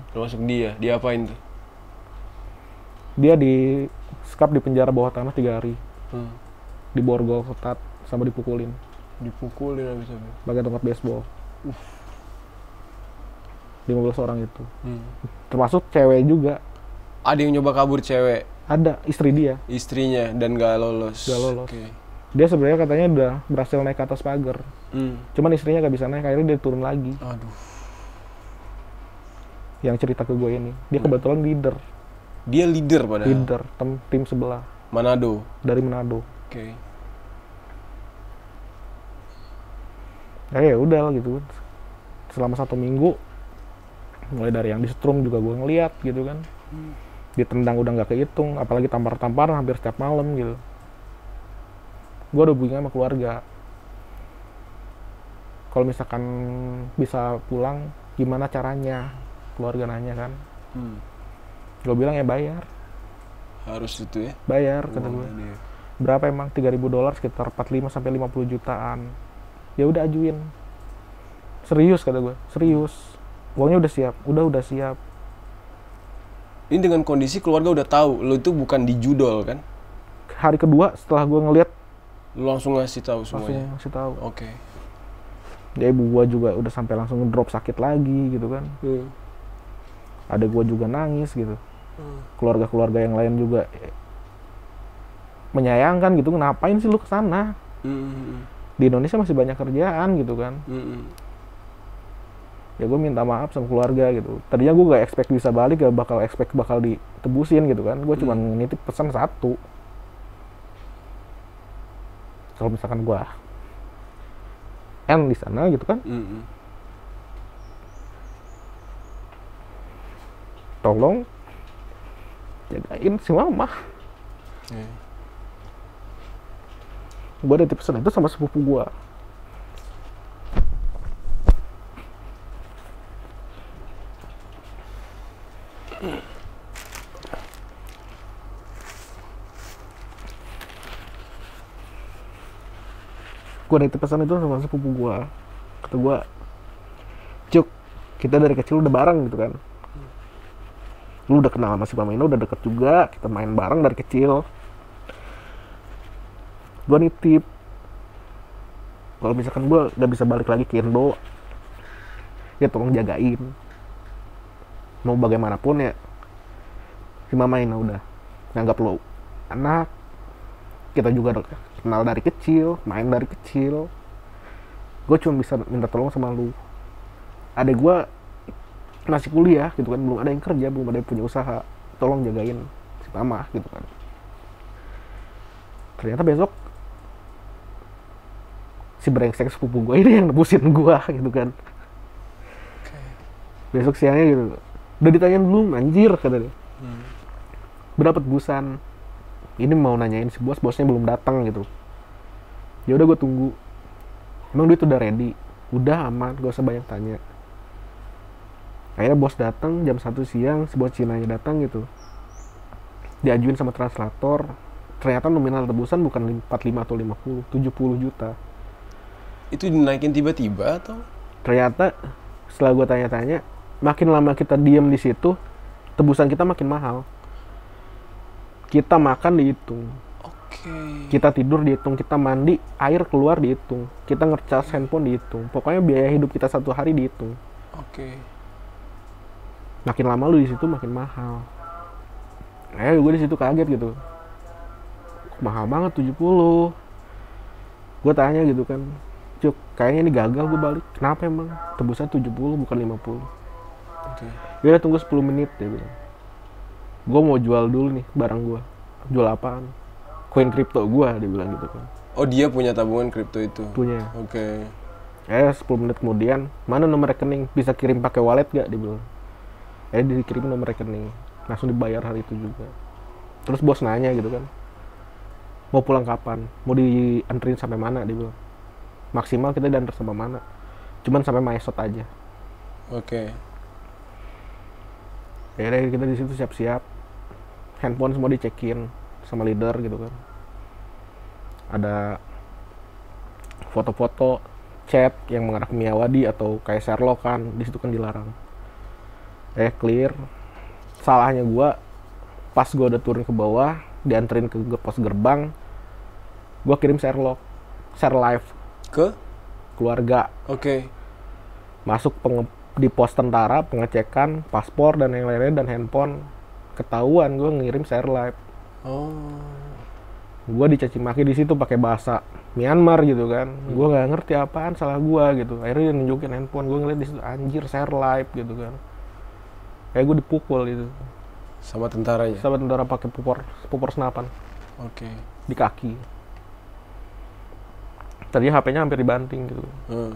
[SPEAKER 2] Dia apain tuh?
[SPEAKER 1] Dia di sekap di penjara bawah tanah 3 hari. Diborgol ketat sama dipukulin.
[SPEAKER 2] Dipukulin habis.
[SPEAKER 1] Pakai tongkat baseball. 15 orang itu. Termasuk cewek juga.
[SPEAKER 2] Ada yang nyoba kabur cewek?
[SPEAKER 1] Ada, istri dia.
[SPEAKER 2] Istrinya, dan gak lolos?
[SPEAKER 1] Gak lolos.
[SPEAKER 2] Okay.
[SPEAKER 1] Dia sebenarnya katanya udah berhasil naik ke atas pagar. Cuman istrinya gak bisa naik, akhirnya dia turun lagi.
[SPEAKER 2] Aduh.
[SPEAKER 1] Yang cerita ke gue ini. Dia kebetulan leader.
[SPEAKER 2] Dia leader padahal?
[SPEAKER 1] Leader, tim sebelah.
[SPEAKER 2] Manado?
[SPEAKER 1] Dari Manado.
[SPEAKER 2] Oke.
[SPEAKER 1] Ya udah gitu. Selama 1 minggu, mulai dari yang di setrum juga gue ngeliat gitu kan. Ditendang udah nggak kehitung, apalagi tampar-tamparan hampir setiap malam gitu. Gue udah hubungan sama keluarga. Kalau misalkan bisa pulang, gimana caranya? Keluarga nanya kan. Gue bilang ya bayar.
[SPEAKER 2] Harus itu ya?
[SPEAKER 1] Bayar, kata gue. Berapa emang? $3.000, sekitar 45 sampai 50 jutaan. Ya udah ajuin. Serius kata gue, serius. Uangnya udah siap, udah siap.
[SPEAKER 2] Ini dengan kondisi keluarga udah tahu lo itu bukan di judol kan?
[SPEAKER 1] Hari kedua setelah gue ngeliat,
[SPEAKER 2] lo langsung ngasih tahu semuanya.
[SPEAKER 1] Langsung ngasih tahu.
[SPEAKER 2] Oke.
[SPEAKER 1] Ya ibu gue juga udah sampai langsung drop sakit lagi gitu kan. Ada gue juga nangis gitu. Keluarga-keluarga yang lain juga menyayangkan gitu. Ngapain sih lu kesana? Di Indonesia masih banyak kerjaan gitu kan. Ya gue minta maaf sama keluarga gitu. Tadinya gue gak expect bisa balik, gak bakal expect bakal ditebusin gitu kan. Gue cuma nitip pesan 1. Kalau misalkan gue end di sana gitu kan, tolong jagain si mama. Gue ada pesan itu sama sepupu gue. Gue nitip pesan itu sama sepupu gue. Kata gue, Cuk, kita dari kecil udah bareng gitu kan. Lu udah kenal sama si mama ini, udah deket juga. Kita main bareng dari kecil. Gue nitip, kalau misalkan gue gak bisa balik lagi ke Indo, ya tolong jagain. Mau bagaimanapun ya, si mama ini udah nganggap lo anak. Kita juga kenal dari kecil, main dari kecil. Gue cuma bisa minta tolong sama lu. Adek gue masih kuliah gitu kan, belum ada yang kerja, belum ada yang punya usaha. Tolong jagain si mama gitu kan. Ternyata besok si brengsek sepupu gue ini yang nebusin gue gitu kan. Besok siangnya gitu, udah ditanyain belum, anjir kata dia. Berapa tebusan? Ini mau nanyain si bosnya belum datang gitu. Ya udah gue tunggu. Emang duit udah ready, udah aman, gak usah banyak tanya. Akhirnya bos datang jam 1 siang, si bos Cinanya datang gitu. Diajuin sama translator. Ternyata nominal tebusan bukan 45 atau 50, 70 juta.
[SPEAKER 2] Itu dinaikin tiba-tiba atau?
[SPEAKER 1] Ternyata setelah gue tanya-tanya, makin lama kita diem di situ, tebusan kita makin mahal. Kita makan dihitung, kita tidur dihitung, kita mandi, air keluar dihitung, kita ngecas handphone dihitung. Pokoknya biaya hidup kita 1 hari dihitung. Makin lama lu di situ makin mahal. Gue di situ kaget gitu, mahal banget 70. Gue tanya gitu kan, Cuk, kayaknya ini gagal gue balik. Kenapa emang? Tebusan 70 bukan 50. Dia tunggu 10 menit dia bilang. Gue mau jual dulu nih barang gue. Jual apaan? Koin kripto gue, dia bilang gitu kan.
[SPEAKER 2] Oh, dia punya tabungan kripto itu?
[SPEAKER 1] Punya. 10 menit kemudian, mana nomor rekening? Bisa kirim pakai wallet gak? Dia bilang. Dikirim nomor rekening. Langsung dibayar hari itu juga. Terus bos nanya gitu kan, mau pulang kapan? Mau dianterin sampai mana? Dia bilang. Maksimal kita diantar sampai mana? Cuman sampai Maesot aja. Akhirnya kita di situ siap-siap, handphone semua dicekin sama leader gitu kan. Ada foto-foto, chat yang mengarah ke Miyawadi atau kayak Sherlock kan, di situ kan dilarang. Clear. Salahnya gua, pas gua udah turun ke bawah, dianterin ke pos gerbang, gua kirim share live
[SPEAKER 2] ke
[SPEAKER 1] keluarga.
[SPEAKER 2] Masuk
[SPEAKER 1] di pos tentara, pengecekan paspor dan yang lainnya dan handphone, ketahuan gue ngirim share live. Gue dicaci maki di situ pakai bahasa Myanmar gitu kan. Gue nggak ngerti apaan, salah gue gitu. Akhirnya dia nunjukin handphone, gue ngeliat di situ anjir share live gitu kan. Kayak gue dipukul gitu.
[SPEAKER 2] Sama tentaranya?
[SPEAKER 1] Sama tentara pakai pupor senapan.
[SPEAKER 2] Oke.
[SPEAKER 1] Di kaki. Tadinya HP-nya hampir dibanting gitu.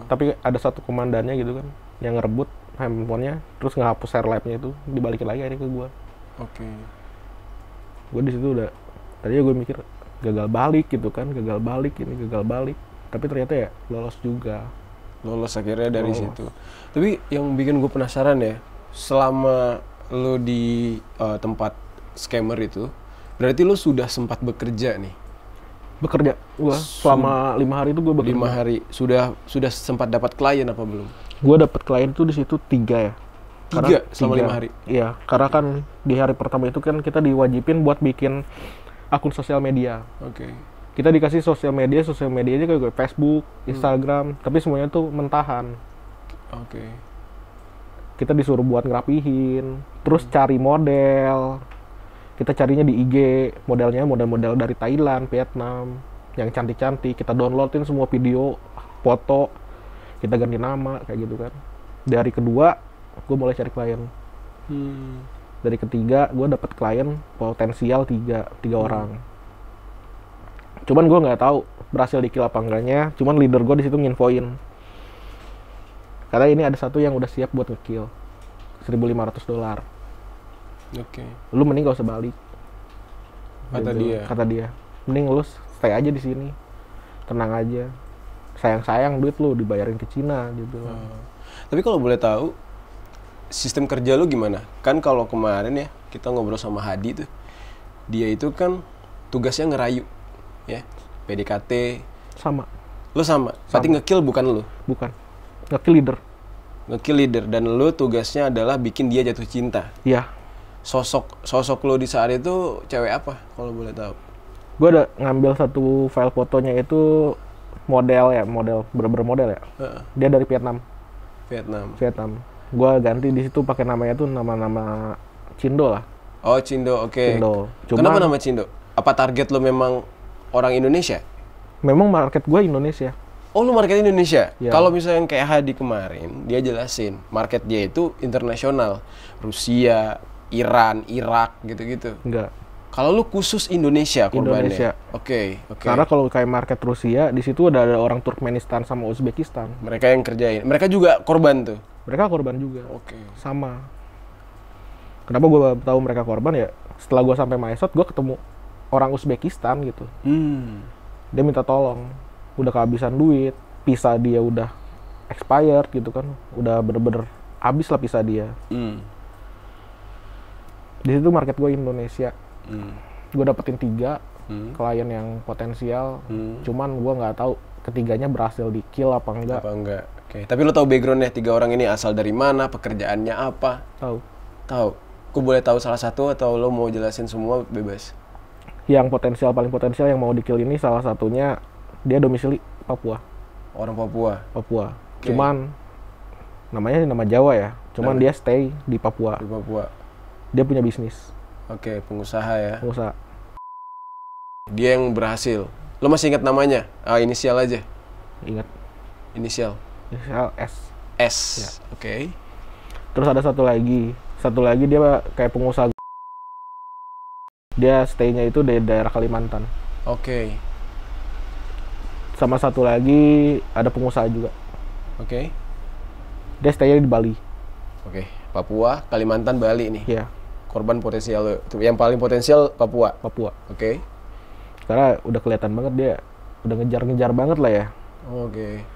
[SPEAKER 1] Tapi ada satu komandannya gitu kan yang ngerebut handphonenya, terus ngehapus share live-nya itu, dibalikin lagi akhirnya ke gue.
[SPEAKER 2] Oke.
[SPEAKER 1] Gue di situ udah, tadinya gue mikir gagal balik gitu kan, gagal balik. Tapi ternyata ya lolos juga.
[SPEAKER 2] Lolos akhirnya dari situ. Tapi yang bikin gue penasaran ya, selama lo di tempat scammer itu, berarti lo sudah sempat bekerja nih?
[SPEAKER 1] Bekerja, gue selama 5 hari itu gue bekerja.
[SPEAKER 2] 5 hari, sudah sempat dapat klien apa belum?
[SPEAKER 1] Gue dapat klien tuh di situ 3 ya.
[SPEAKER 2] 3 selama 5 hari?
[SPEAKER 1] Iya, karena kan di hari pertama itu kan kita diwajibin buat bikin akun sosial media.
[SPEAKER 2] Oke.
[SPEAKER 1] Kita dikasih sosial medianya kayak Facebook, Instagram, tapi semuanya tuh mentahan.
[SPEAKER 2] Oke.
[SPEAKER 1] Kita disuruh buat ngerapihin, terus cari model. Kita carinya di IG, modelnya model-model dari Thailand, Vietnam, yang cantik-cantik. Kita downloadin semua video, foto, kita ganti nama, kayak gitu kan. Di hari kedua, gue mulai cari klien. Dari ketiga, gue dapet klien potensial 3 orang. Cuman gue nggak tahu berhasil di kill apa enggaknya. Cuman leader gue di situ nginfoin. Karena ini ada satu yang udah siap buat nge-kill. $1.500.
[SPEAKER 2] Oke.
[SPEAKER 1] Lu mending gak usah balik.
[SPEAKER 2] Kata dia.
[SPEAKER 1] Mending lu stay aja di sini. Tenang aja. Sayang-sayang duit lu dibayarin ke Cina gitu.
[SPEAKER 2] Tapi kalau boleh tahu, sistem kerja lu gimana? Kan kalau kemarin ya, kita ngobrol sama Hadi tuh. Dia itu kan tugasnya ngerayu. Ya, PDKT.
[SPEAKER 1] Sama.
[SPEAKER 2] Lu sama? Berarti nge-kill bukan lu?
[SPEAKER 1] Bukan. Nge-kill leader.
[SPEAKER 2] Nge-kill leader. Dan lu tugasnya adalah bikin dia jatuh cinta.
[SPEAKER 1] Iya.
[SPEAKER 2] Sosok lo di saat itu cewek apa kalau boleh tahu?
[SPEAKER 1] Gue ada ngambil satu file fotonya itu model bener-bener model ya. Dia dari Vietnam. Gue ganti di situ pakai namanya tuh nama Cindo lah.
[SPEAKER 2] Oh Cindo, oke.
[SPEAKER 1] Cindo.
[SPEAKER 2] Kenapa nama Cindo? Apa target lo memang orang Indonesia?
[SPEAKER 1] Memang market gue Indonesia.
[SPEAKER 2] Oh lu market Indonesia?
[SPEAKER 1] Ya.
[SPEAKER 2] Kalau misalnya yang kayak Hadi kemarin, dia jelasin market dia itu internasional, Rusia, Iran, Irak, gitu-gitu.
[SPEAKER 1] Enggak.
[SPEAKER 2] Kalau lu khusus Indonesia korbannya?
[SPEAKER 1] Indonesia.
[SPEAKER 2] Oke.
[SPEAKER 1] Karena kalau kayak market Rusia, di situ ada orang Turkmenistan sama Uzbekistan.
[SPEAKER 2] Mereka yang kerjain. Mereka juga korban tuh?
[SPEAKER 1] Mereka korban juga.
[SPEAKER 2] Oke.
[SPEAKER 1] Sama. Kenapa gue tahu mereka korban ya? Setelah gue sampai Mysot, gue ketemu orang Uzbekistan gitu. Dia minta tolong. Udah kehabisan duit. Visa dia udah expired gitu kan. Udah bener-bener habis lah visa dia. Di situ market gue Indonesia. Gue dapetin 3 klien yang potensial. Cuman gue nggak tahu ketiganya berhasil di kill apa enggak.
[SPEAKER 2] Oke. Tapi lo tahu backgroundnya 3 orang ini asal dari mana, pekerjaannya apa? Tahu. Gue boleh tahu salah satu atau lo mau jelasin semua bebas?
[SPEAKER 1] Yang paling potensial yang mau di kill ini salah satunya dia domisili Papua.
[SPEAKER 2] Orang Papua.
[SPEAKER 1] Okay. Cuman namanya nama Jawa ya. Cuman dia stay di Papua. Dia punya bisnis.
[SPEAKER 2] Oke, pengusaha ya.
[SPEAKER 1] Pengusaha.
[SPEAKER 2] Dia yang berhasil. Lo masih ingat namanya? Inisial aja.
[SPEAKER 1] Ingat.
[SPEAKER 2] Inisial S.
[SPEAKER 1] Ya.
[SPEAKER 2] Oke.
[SPEAKER 1] Terus ada satu lagi dia kayak pengusaha. Dia stay-nya itu di daerah Kalimantan.
[SPEAKER 2] Oke.
[SPEAKER 1] Sama satu lagi ada pengusaha juga.
[SPEAKER 2] Oke.
[SPEAKER 1] Dia stay-nya di Bali.
[SPEAKER 2] Oke. Papua, Kalimantan, Bali nih.
[SPEAKER 1] Iya.
[SPEAKER 2] Korban potensial lo. Yang paling potensial Papua. Oke.
[SPEAKER 1] Karena udah kelihatan banget dia udah ngejar banget lah ya.
[SPEAKER 2] Oke.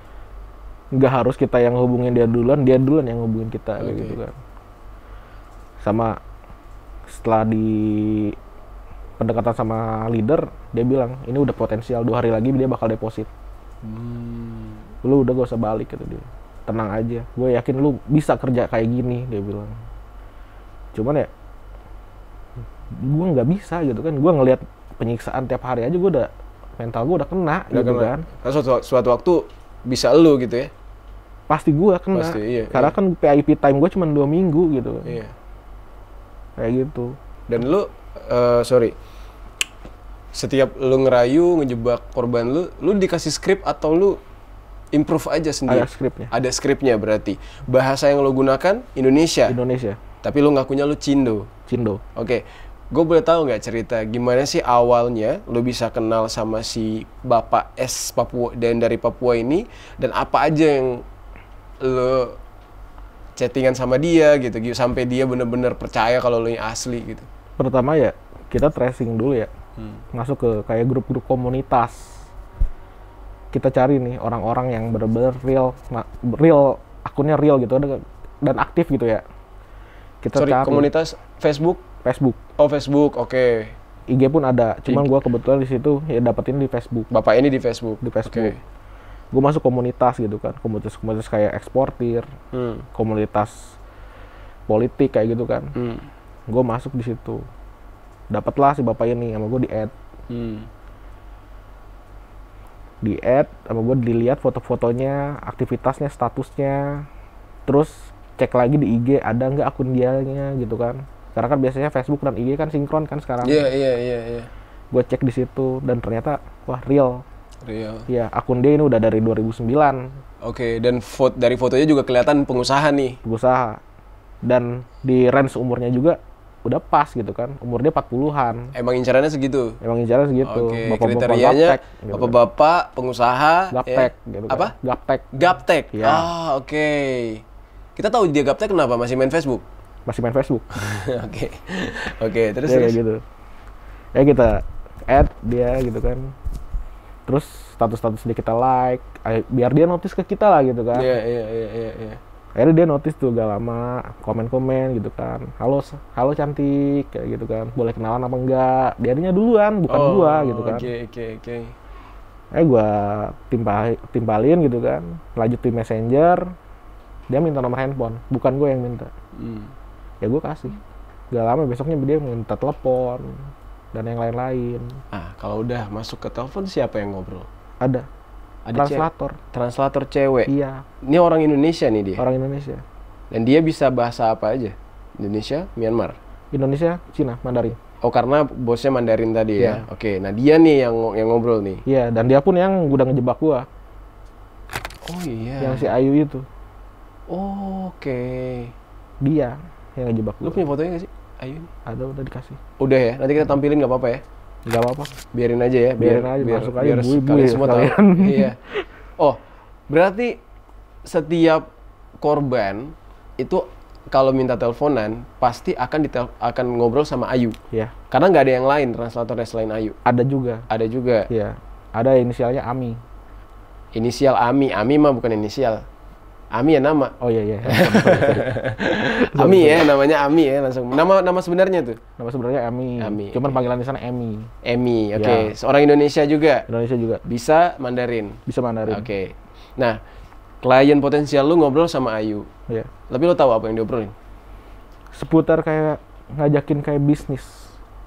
[SPEAKER 1] Nggak harus kita yang hubungin dia duluan yang hubungin kita kayak gitu kan. Sama setelah di pendekatan sama leader, dia bilang ini udah potensial 2 hari lagi dia bakal deposit. Lu udah gak usah balik gitu dia. Tenang aja, gue yakin lu bisa kerja kayak gini, dia bilang. Cuman ya gue nggak bisa gitu kan. Gue ngelihat penyiksaan tiap hari aja, mental gue udah kena gitu kan.
[SPEAKER 2] Karena suatu waktu bisa lu gitu ya.
[SPEAKER 1] pasti gue kena.
[SPEAKER 2] Pasti, iya,
[SPEAKER 1] karena kan PIP time gue cuma 2 minggu gitu.
[SPEAKER 2] Iya.
[SPEAKER 1] Kayak gitu.
[SPEAKER 2] Dan lu, setiap lu ngerayu, ngejebak korban lu dikasih skrip atau lu improve aja sendiri?
[SPEAKER 1] Ada skripnya.
[SPEAKER 2] Ada skripnya berarti. Bahasa yang lu gunakan Indonesia?
[SPEAKER 1] Indonesia.
[SPEAKER 2] Tapi lu ngakunya lu Cindo?
[SPEAKER 1] Cindo.
[SPEAKER 2] Oke. Gue boleh tahu nggak cerita gimana sih awalnya lu bisa kenal sama si Bapak S Papua dan dari Papua ini, dan apa aja yang lu chattingan sama dia gitu sampai dia bener-bener percaya kalau lu yang asli gitu?
[SPEAKER 1] Pertama ya kita tracing dulu ya, masuk ke kayak grup-grup komunitas. Kita cari nih orang-orang yang bener-bener real, akunnya real gitu dan aktif gitu ya. Kita cari
[SPEAKER 2] komunitas Facebook. Oh, Facebook, oke.
[SPEAKER 1] IG pun ada, cuman gue kebetulan di situ ya dapetin di Facebook.
[SPEAKER 2] Bapak ini di Facebook.
[SPEAKER 1] Di Facebook.
[SPEAKER 2] Okay.
[SPEAKER 1] Gue masuk komunitas gitu kan, komunitas kayak eksportir, komunitas politik kayak gitu kan. Gue masuk di situ, dapatlah si bapak ini, sama gue di add, sama gue dilihat foto-fotonya, aktivitasnya, statusnya, terus cek lagi di IG ada nggak akun dianya gitu kan. Karena kan biasanya Facebook dan IG kan sinkron kan sekarang.
[SPEAKER 2] Iya.
[SPEAKER 1] Gue cek di situ dan ternyata wah real.
[SPEAKER 2] Iya,
[SPEAKER 1] akun dia ini udah dari 2009.
[SPEAKER 2] Oke, dan dari fotonya juga kelihatan pengusaha nih.
[SPEAKER 1] Pengusaha. Dan di range umurnya juga udah pas gitu kan. Umur dia 40-an.
[SPEAKER 2] Emang incarannya segitu? Oke, kriterianya
[SPEAKER 1] gitu
[SPEAKER 2] bapak-bapak, pengusaha.
[SPEAKER 1] Gaptek gitu kan.
[SPEAKER 2] Apa?
[SPEAKER 1] Gaptek.
[SPEAKER 2] Ya. Oke. Kita tahu dia gaptek kenapa? Masih main Facebook?
[SPEAKER 1] Masih main Facebook.
[SPEAKER 2] Oke, terus
[SPEAKER 1] ya, kayak gitu. Ya kita add dia gitu kan. Terus status-status dia kita like, biar dia notice ke kita lah gitu kan.
[SPEAKER 2] Iya.
[SPEAKER 1] Akhirnya dia notice tuh gak lama, komen-komen gitu kan. Halo cantik, kayak gitu kan. Boleh kenalan apa enggak? Dianya duluan, bukan gua gitu kan.
[SPEAKER 2] Oke.
[SPEAKER 1] Gua timpalin gitu kan. Lanjut di Messenger. Dia minta nomor handphone, bukan gua yang minta. Ya gue kasih. Gak lama besoknya dia minta telepon dan yang lain-lain.
[SPEAKER 2] Kalau udah masuk ke telepon siapa yang ngobrol?
[SPEAKER 1] Ada translator cewek. Iya.
[SPEAKER 2] Ini orang Indonesia nih dia?
[SPEAKER 1] Orang Indonesia.
[SPEAKER 2] Dan dia bisa bahasa apa aja? Indonesia, Myanmar?
[SPEAKER 1] Indonesia, Cina, Mandarin.
[SPEAKER 2] Oh, karena bosnya Mandarin tadi ya? Oke, nah dia nih yang ngobrol nih?
[SPEAKER 1] Iya, dan dia pun yang udah ngejebak gua.
[SPEAKER 2] Oh iya.
[SPEAKER 1] Yang si Ayu itu.
[SPEAKER 2] Oke.
[SPEAKER 1] Dia yang ngejebak gua.
[SPEAKER 2] Lu punya fotonya gak sih, Ayu?
[SPEAKER 1] Ada, udah dikasih.
[SPEAKER 2] Udah ya? Nanti kita tampilin gak apa-apa ya?
[SPEAKER 1] Gak apa-apa.
[SPEAKER 2] Biarin aja ya?
[SPEAKER 1] Biar masuk aja,
[SPEAKER 2] kalian semua tahu. Iya. Oh, berarti setiap korban itu kalau minta teleponan pasti akan ngobrol sama Ayu.
[SPEAKER 1] Iya.
[SPEAKER 2] Karena nggak ada yang lain translatornya selain Ayu.
[SPEAKER 1] Ada juga.
[SPEAKER 2] Iya.
[SPEAKER 1] Ada inisialnya Ami.
[SPEAKER 2] Inisial Ami mah bukan inisial. Ami ya nama.
[SPEAKER 1] Oh iya.
[SPEAKER 2] Ami ya, namanya Ami ya langsung. Nama sebenarnya tuh.
[SPEAKER 1] Nama sebenarnya Ami. Cuman panggilan di sana Emi.
[SPEAKER 2] Oke. Seorang Indonesia juga.
[SPEAKER 1] Bisa
[SPEAKER 2] Mandarin.
[SPEAKER 1] Oke.
[SPEAKER 2] Nah, klien potensial lu ngobrol sama Ayu.
[SPEAKER 1] Iya.
[SPEAKER 2] Tapi lu tahu apa yang diobrolin?
[SPEAKER 1] Seputar kayak ngajakin kayak bisnis.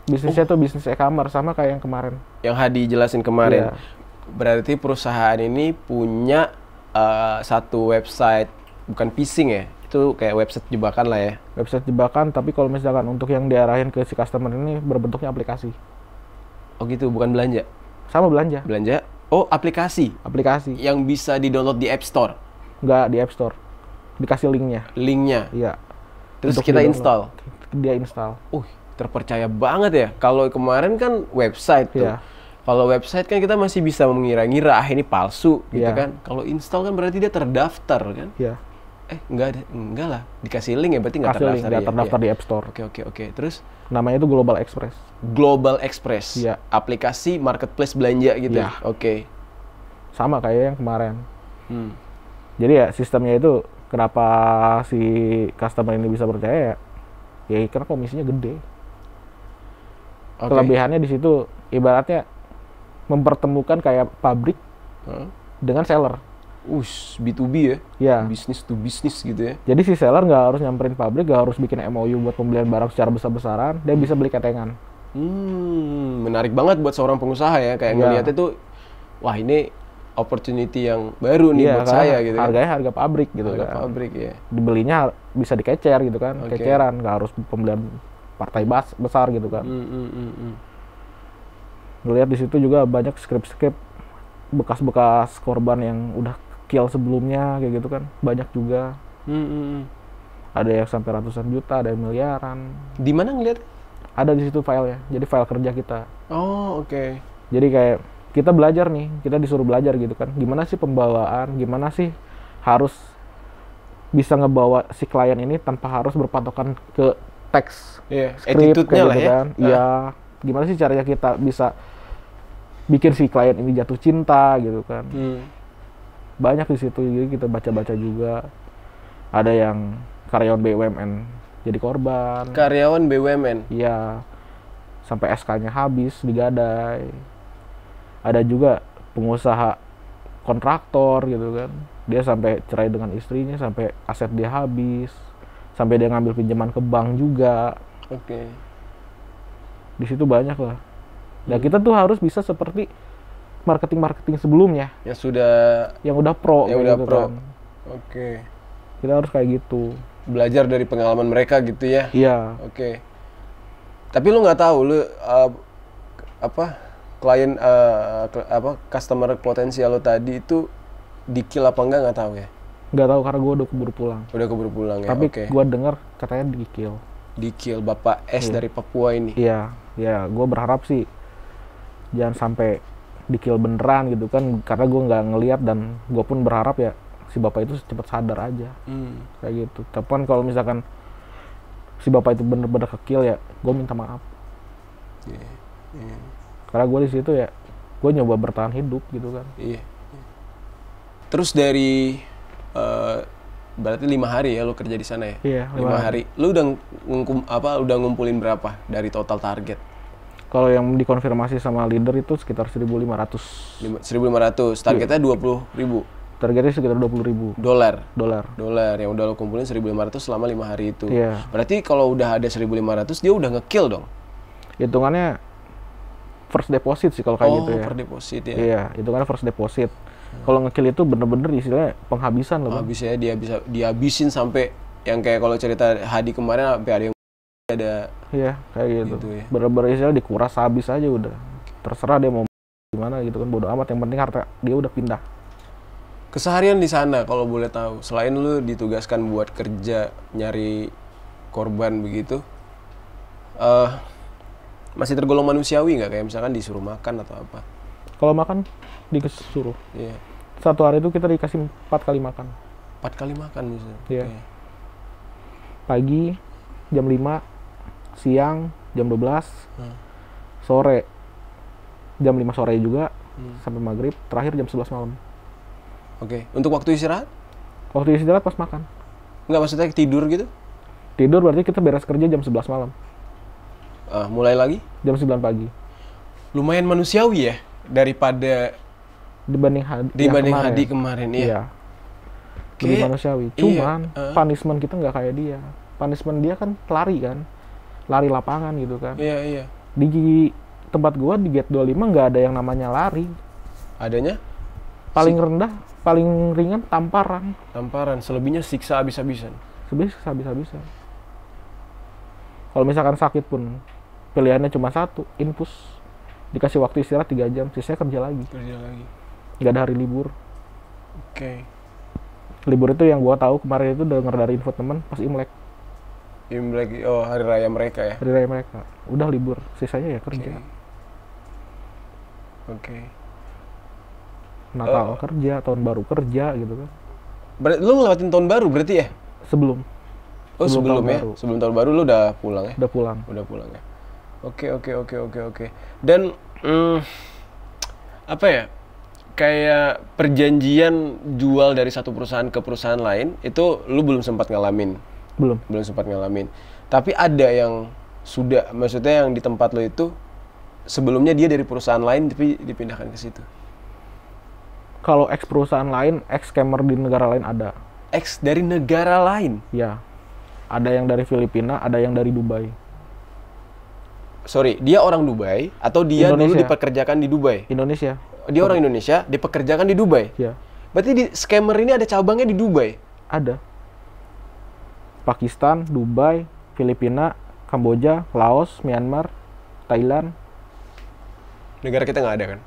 [SPEAKER 1] Bisnisnya tuh bisnis e-commerce sama kayak yang kemarin.
[SPEAKER 2] Yang Hadi jelasin kemarin.
[SPEAKER 1] Iya.
[SPEAKER 2] Berarti perusahaan ini punya satu website, bukan phishing ya? Itu kayak website jebakan lah ya?
[SPEAKER 1] Website jebakan, tapi kalau misalkan untuk yang diarahin ke si customer ini berbentuknya aplikasi.
[SPEAKER 2] Oh gitu, bukan belanja?
[SPEAKER 1] Sama belanja.
[SPEAKER 2] Oh, aplikasi? Yang bisa di-download di App Store?
[SPEAKER 1] Enggak, di App Store. Dikasih linknya. Iya.
[SPEAKER 2] Terus kita install?
[SPEAKER 1] Dia install.
[SPEAKER 2] Terpercaya banget ya. Kalau kemarin kan website tuh.
[SPEAKER 1] Iya.
[SPEAKER 2] Kalau website kan kita masih bisa mengira-ngira ini palsu gitu kan. Kalau install kan berarti dia terdaftar kan?
[SPEAKER 1] Iya.
[SPEAKER 2] Enggak lah. Dikasih link ya berarti nggak terdaftar.
[SPEAKER 1] Nggak terdaftar di App Store.
[SPEAKER 2] Oke. Terus?
[SPEAKER 1] Namanya itu Global Express.
[SPEAKER 2] Iya. Aplikasi marketplace belanja gitu.
[SPEAKER 1] Iya.
[SPEAKER 2] Oke.
[SPEAKER 1] Sama kayak yang kemarin. Jadi ya sistemnya itu kenapa si customer ini bisa percaya ya karena komisinya gede. Kelebihannya di situ ibaratnya mempertemukan kayak pabrik dengan seller.
[SPEAKER 2] B2B ya?
[SPEAKER 1] Ya.
[SPEAKER 2] Business to business gitu ya?
[SPEAKER 1] Jadi si seller nggak harus nyamperin pabrik, nggak harus bikin MOU buat pembelian barang secara besar-besaran, dia bisa beli ketengan.
[SPEAKER 2] Menarik banget buat seorang pengusaha ya, kayak ngeliatnya tuh, wah ini opportunity yang baru nih buat saya gitu kan.
[SPEAKER 1] Harganya harga pabrik gitu
[SPEAKER 2] harga
[SPEAKER 1] kan.
[SPEAKER 2] Pabrik ya.
[SPEAKER 1] Dibelinya bisa dikecer gitu kan, keceran, nggak harus pembelian partai besar gitu kan. Ngelihat di situ juga banyak skrip-skrip bekas-bekas korban yang udah kill sebelumnya kayak gitu kan, banyak juga. Ada yang sampai ratusan juta, ada yang miliaran.
[SPEAKER 2] Di mana ngeliat?
[SPEAKER 1] Ada di situ filenya, jadi file kerja kita.
[SPEAKER 2] Oh, oke.
[SPEAKER 1] Jadi kayak kita belajar nih, kita disuruh belajar gitu kan, gimana sih pembawaan, gimana sih harus bisa ngebawa si klien ini tanpa harus berpatokan ke teks, skrip kayak gitu kan. Iya, gimana sih caranya kita bisa bikin si klien ini jatuh cinta gitu kan. Banyak di situ, jadi kita baca-baca juga. Ada yang karyawan BUMN jadi korban.
[SPEAKER 2] Karyawan BUMN?
[SPEAKER 1] Iya, sampai SK-nya habis digadai. Ada juga pengusaha kontraktor gitu kan, dia sampai cerai dengan istrinya, sampai aset dia habis, sampai dia ngambil pinjaman ke bank juga.
[SPEAKER 2] Oke.
[SPEAKER 1] Di situ banyak lah. Nah kita tuh harus bisa seperti marketing sebelumnya
[SPEAKER 2] yang udah pro.
[SPEAKER 1] Kan.
[SPEAKER 2] Oke.
[SPEAKER 1] Kita harus kayak gitu.
[SPEAKER 2] Belajar dari pengalaman mereka gitu ya.
[SPEAKER 1] Iya.
[SPEAKER 2] Oke. Tapi lu nggak tahu lu klien customer potensial lo tadi itu di-kill apa nggak tahu ya?
[SPEAKER 1] Nggak tahu karena gue udah keburu pulang.
[SPEAKER 2] Udah keburu pulang ya.
[SPEAKER 1] Tapi gue dengar katanya di-kill.
[SPEAKER 2] Di-kill Bapak S dari Papua ini.
[SPEAKER 1] Iya, ya gue berharap sih jangan sampai di-kill beneran gitu kan, karena gue nggak ngelihat, dan gue pun berharap ya si bapak itu cepat sadar aja. Kayak gitu. Tapi kalau misalkan si bapak itu bener-bener ke-kill ya gue minta maaf. Karena gue di situ ya gue nyoba bertahan hidup gitu kan.
[SPEAKER 2] Terus dari berarti 5 hari ya lo kerja di sana ya?
[SPEAKER 1] Iya,
[SPEAKER 2] 5 hari. Lo udah ngumpulin berapa dari total target?
[SPEAKER 1] Kalau yang dikonfirmasi sama leader itu sekitar 1.500.
[SPEAKER 2] 1.500. Targetnya 20.000.
[SPEAKER 1] Targetnya sekitar 20.000
[SPEAKER 2] dolar yang udah lo kumpulin 1.500 selama 5 hari itu. Berarti kalau udah ada 1.500 dia udah nge-kill dong?
[SPEAKER 1] Hitungannya first deposit sih kalau kayak gitu ya.
[SPEAKER 2] First deposit ya.
[SPEAKER 1] Iya, hitungannya first deposit. Kalau nge-kill itu bener-bener istilahnya penghabisan loh.
[SPEAKER 2] Habisnya dia bisa dihabisin sampai yang kayak kalau cerita Hadi kemarin sampai ada yang ada.
[SPEAKER 1] Iya, kayak gitu.
[SPEAKER 2] Ya.
[SPEAKER 1] Bener-bener istilahnya dikuras habis aja udah. Terserah dia mau gimana gitu kan, bodo amat, yang penting harta dia udah pindah.
[SPEAKER 2] Keseharian di sana kalau boleh tahu, selain lu ditugaskan buat kerja nyari korban begitu, masih tergolong manusiawi nggak, kayak misalkan disuruh makan atau apa?
[SPEAKER 1] Kalau makan disuruh.
[SPEAKER 2] Iya.
[SPEAKER 1] Satu hari itu kita dikasih 4 kali makan.
[SPEAKER 2] 4 kali makan misalnya?
[SPEAKER 1] Iya. Okay. Pagi jam 5, siang jam 12, sore jam 5 sore juga, sampai maghrib, terakhir jam 11 malam.
[SPEAKER 2] Oke. Untuk waktu istirahat?
[SPEAKER 1] Waktu istirahat pas makan.
[SPEAKER 2] Nggak, maksudnya tidur gitu?
[SPEAKER 1] Tidur berarti kita beres kerja jam 11 malam.
[SPEAKER 2] Mulai lagi?
[SPEAKER 1] Jam 9 pagi.
[SPEAKER 2] Lumayan manusiawi ya, daripada
[SPEAKER 1] dibanding
[SPEAKER 2] Hadi kemarin ya.
[SPEAKER 1] Iya. Lebih manusiawi. Cuman punishment kita nggak kayak dia. Punishment dia kan lari kan. Lari lapangan gitu kan.
[SPEAKER 2] Iya.
[SPEAKER 1] Di tempat gua di Gate 25 nggak ada yang namanya lari.
[SPEAKER 2] Adanya?
[SPEAKER 1] Paling rendah, paling ringan tamparan.
[SPEAKER 2] Tamparan, selebihnya siksa habis-habisan.
[SPEAKER 1] Siksa habis-habisan. Kalau misalkan sakit pun pilihannya cuma satu, infus. Dikasih waktu istirahat 3 jam, sisanya kerja lagi. Nggak ada hari libur.
[SPEAKER 2] Oke.
[SPEAKER 1] Libur itu yang gua tahu kemarin itu denger dari info teman pas Imlek.
[SPEAKER 2] Hari raya mereka ya?
[SPEAKER 1] Hari raya mereka. Udah libur, sisanya ya kerja.
[SPEAKER 2] Oke.
[SPEAKER 1] Natal kerja, tahun baru kerja gitu kan.
[SPEAKER 2] Berarti lu ngelewatin tahun baru berarti ya?
[SPEAKER 1] Sebelum
[SPEAKER 2] sebelum ya?
[SPEAKER 1] Baru.
[SPEAKER 2] Sebelum tahun baru lu udah pulang ya?
[SPEAKER 1] Udah pulang
[SPEAKER 2] ya. Oke. Dan apa ya? Kayak perjanjian jual dari satu perusahaan ke perusahaan lain itu lu belum sempat ngalamin. Belum sempat ngalamin. Tapi ada yang sudah, maksudnya yang di tempat lu itu sebelumnya dia dari perusahaan lain tapi dipindahkan ke situ.
[SPEAKER 1] Kalau ex perusahaan lain, ex scammer di negara lain ada.
[SPEAKER 2] Ex dari negara lain?
[SPEAKER 1] Ya. Ada yang dari Filipina, ada yang dari Dubai.
[SPEAKER 2] dia orang Dubai atau dia dulu
[SPEAKER 1] Indonesia.
[SPEAKER 2] dipekerjakan di Dubai?
[SPEAKER 1] Indonesia.
[SPEAKER 2] Dia orang Indonesia, dipekerjakan di Dubai.
[SPEAKER 1] Ya,
[SPEAKER 2] Berarti di scammer ini ada cabangnya di Dubai.
[SPEAKER 1] ada. Pakistan, Dubai, Filipina, Kamboja, Laos, Myanmar, Thailand.
[SPEAKER 2] Negara kita nggak ada kan?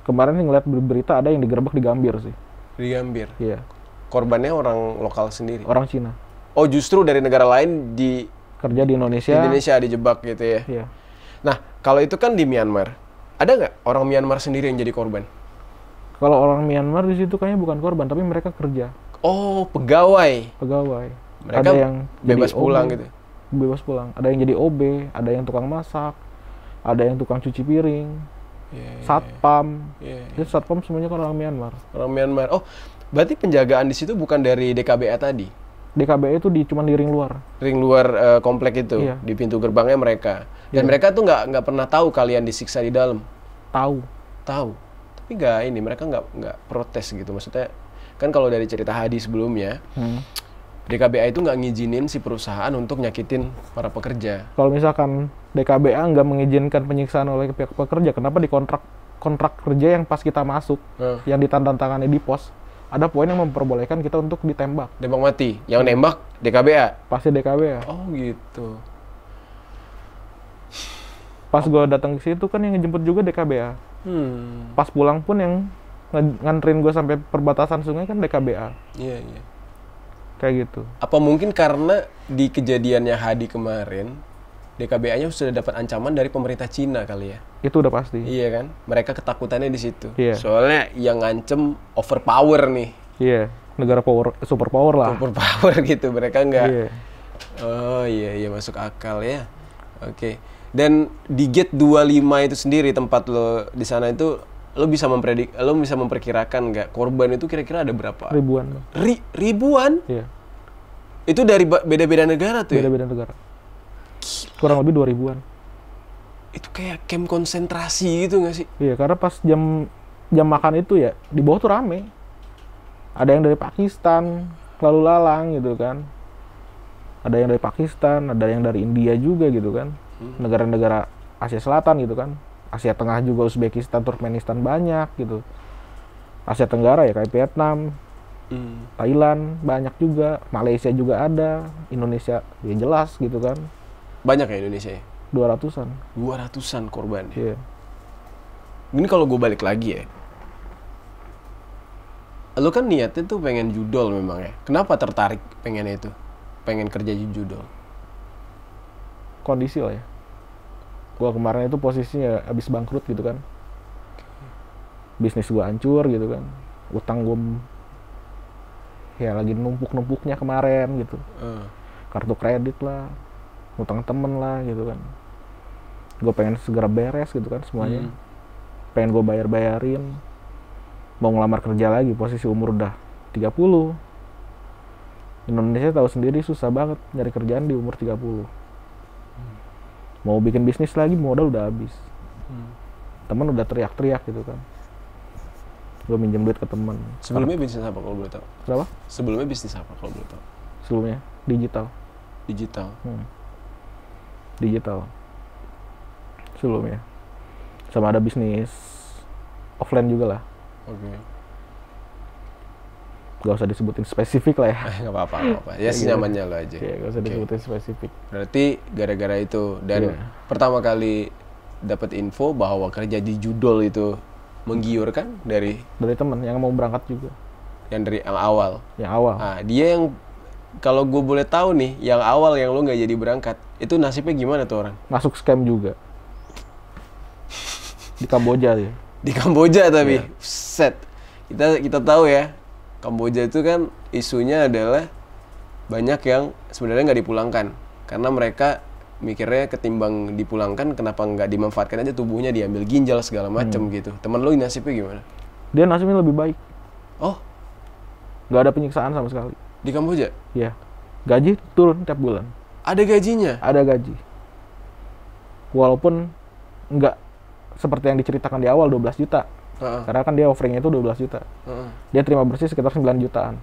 [SPEAKER 1] Kemarin ngeliat berita ada yang digerebek di Gambir sih.
[SPEAKER 2] Di Gambir.
[SPEAKER 1] Iya,
[SPEAKER 2] Korbannya orang lokal sendiri.
[SPEAKER 1] orang Cina.
[SPEAKER 2] Oh, justru dari negara lain di
[SPEAKER 1] Kerja di Indonesia.
[SPEAKER 2] dijebak gitu ya.
[SPEAKER 1] Iya.
[SPEAKER 2] Nah, kalau itu kan di Myanmar. Ada nggak orang Myanmar sendiri yang jadi korban?
[SPEAKER 1] Kalau orang Myanmar di situ kayaknya bukan korban, tapi mereka kerja,
[SPEAKER 2] Oh, pegawai.
[SPEAKER 1] pegawai.
[SPEAKER 2] Mereka
[SPEAKER 1] ada yang
[SPEAKER 2] bebas
[SPEAKER 1] jadi
[SPEAKER 2] pulang
[SPEAKER 1] OB,
[SPEAKER 2] gitu.
[SPEAKER 1] Bebas pulang. Ada yang jadi OB, ada yang tukang masak, ada yang tukang cuci piring, satpam. Itu satpam semuanya kan orang Myanmar.
[SPEAKER 2] Orang Myanmar. Oh, berarti penjagaan di situ bukan dari DKBA tadi?
[SPEAKER 1] DKBE itu cuma di ring luar.
[SPEAKER 2] Ring luar komplek itu,
[SPEAKER 1] Iya.
[SPEAKER 2] di pintu gerbangnya mereka. Dan
[SPEAKER 1] Iya.
[SPEAKER 2] mereka tuh nggak pernah tahu kalian disiksa di dalam.
[SPEAKER 1] Tahu.
[SPEAKER 2] Tahu. Tapi mereka nggak protes gitu. Maksudnya kan kalau dari cerita Hadi sebelumnya, DKBA itu nggak ngizinin si perusahaan untuk nyakitin para pekerja.
[SPEAKER 1] Kalau misalkan DKBA nggak mengizinkan penyiksaan oleh pihak pekerja, kenapa di kontrak kerja yang pas kita masuk, yang ditandatangani di pos, ada poin yang memperbolehkan kita untuk ditembak.
[SPEAKER 2] Tembak mati. Yang nembak DKBA.
[SPEAKER 1] Pasti DKBA.
[SPEAKER 2] Oh gitu.
[SPEAKER 1] Pas gue datang ke situ kan yang ngejemput juga DKBA. Pas pulang pun yang nganterin gue sampai perbatasan sungai kan DKBA.
[SPEAKER 2] Iya, iya.
[SPEAKER 1] Kayak gitu.
[SPEAKER 2] Apa mungkin karena di kejadiannya Hadi kemarin, DKBA-nya sudah dapat ancaman dari pemerintah Cina kali ya?
[SPEAKER 1] Itu udah pasti.
[SPEAKER 2] Iya kan? Mereka ketakutannya di situ.
[SPEAKER 1] Iya.
[SPEAKER 2] Soalnya yang ngancem overpower nih.
[SPEAKER 1] Iya. Negara super power lah.
[SPEAKER 2] Overpower gitu. Mereka nggak...
[SPEAKER 1] Iya.
[SPEAKER 2] Oh iya masuk akal ya. Oke. Dan di gate 25 itu sendiri tempat lo di sana itu lo bisa memperkirakan nggak korban itu kira-kira ada berapa?
[SPEAKER 1] Ribuan.
[SPEAKER 2] Ribuan?
[SPEAKER 1] Iya.
[SPEAKER 2] Itu dari beda-beda negara tuh ya?
[SPEAKER 1] Beda-beda negara. Kurang lebih 2000-an.
[SPEAKER 2] Itu kayak camp konsentrasi gitu nggak sih?
[SPEAKER 1] Iya, karena pas jam makan itu ya di bawah tuh rame. Ada yang dari Pakistan lalu lalang gitu kan. Ada yang dari Pakistan, ada yang dari India juga gitu kan. Negara-negara Asia Selatan gitu kan. Asia Tengah juga, Uzbekistan, Turkmenistan banyak gitu. Asia Tenggara ya kayak Vietnam, Thailand banyak juga, Malaysia juga ada, Indonesia ya jelas gitu kan.
[SPEAKER 2] Banyak ya Indonesia ya?
[SPEAKER 1] 200-an.
[SPEAKER 2] 200-an korban ya?
[SPEAKER 1] Iya.
[SPEAKER 2] Ini kalau gue balik lagi ya, lo kan niatnya tuh pengen judol memang ya. Kenapa tertarik pengen itu? Pengen kerja di judol?
[SPEAKER 1] Kondisi lah ya. Gua kemarin itu posisinya habis bangkrut gitu kan. Bisnis gua hancur gitu kan. Utang gua ya lagi numpuk-numpuknya kemarin gitu. Kartu kredit lah, utang temen lah gitu kan. Gue pengen segera beres gitu kan semuanya. Pengen gue bayar-bayarin. Mau ngelamar kerja lagi, posisi umur udah 30. Indonesia tahu sendiri susah banget nyari kerjaan di umur 30. Mau bikin bisnis lagi, modal udah habis. Temen udah teriak-teriak gitu kan. Gue minjem duit ke temen.
[SPEAKER 2] Sebelumnya bisnis apa kalau boleh tahu?
[SPEAKER 1] Kenapa?
[SPEAKER 2] Sebelumnya bisnis apa kalau boleh tahu?
[SPEAKER 1] Sebelumnya digital.
[SPEAKER 2] Digital.
[SPEAKER 1] Digital. Sebelumnya. Sama ada bisnis offline juga lah.
[SPEAKER 2] Oke.
[SPEAKER 1] Gak usah disebutin spesifik lah ya.
[SPEAKER 2] Nggak apa-apa. Ya senyamannya lo aja.
[SPEAKER 1] Iya, gak usah disebutin spesifik.
[SPEAKER 2] Berarti gara-gara itu. Dan pertama kali dapat info bahwa kerja di judol itu menggiurkan dari
[SPEAKER 1] teman yang mau berangkat juga.
[SPEAKER 2] Yang dari yang awal.
[SPEAKER 1] Yang awal.
[SPEAKER 2] Nah, dia yang kalau gue boleh tahu nih, yang awal yang lo nggak jadi berangkat, itu nasibnya gimana tuh orang?
[SPEAKER 1] Masuk scam juga. Di Kamboja dia.
[SPEAKER 2] Di Kamboja tapi, set. Kita tahu ya, Kamboja itu kan isunya adalah banyak yang sebenarnya nggak dipulangkan karena mereka mikirnya ketimbang dipulangkan kenapa nggak dimanfaatkan aja tubuhnya, diambil ginjal segala macam gitu. Temen lo nasibnya gimana?
[SPEAKER 1] Dia nasibnya lebih baik.
[SPEAKER 2] Oh,
[SPEAKER 1] nggak ada penyiksaan sama sekali.
[SPEAKER 2] di Kamboja?
[SPEAKER 1] Iya. Gaji turun tiap bulan.
[SPEAKER 2] Ada gajinya?
[SPEAKER 1] Ada gaji. Walaupun nggak seperti yang diceritakan di awal 12 juta. Karena kan dia offeringnya itu 12 juta. Dia terima bersih sekitar 9 jutaan.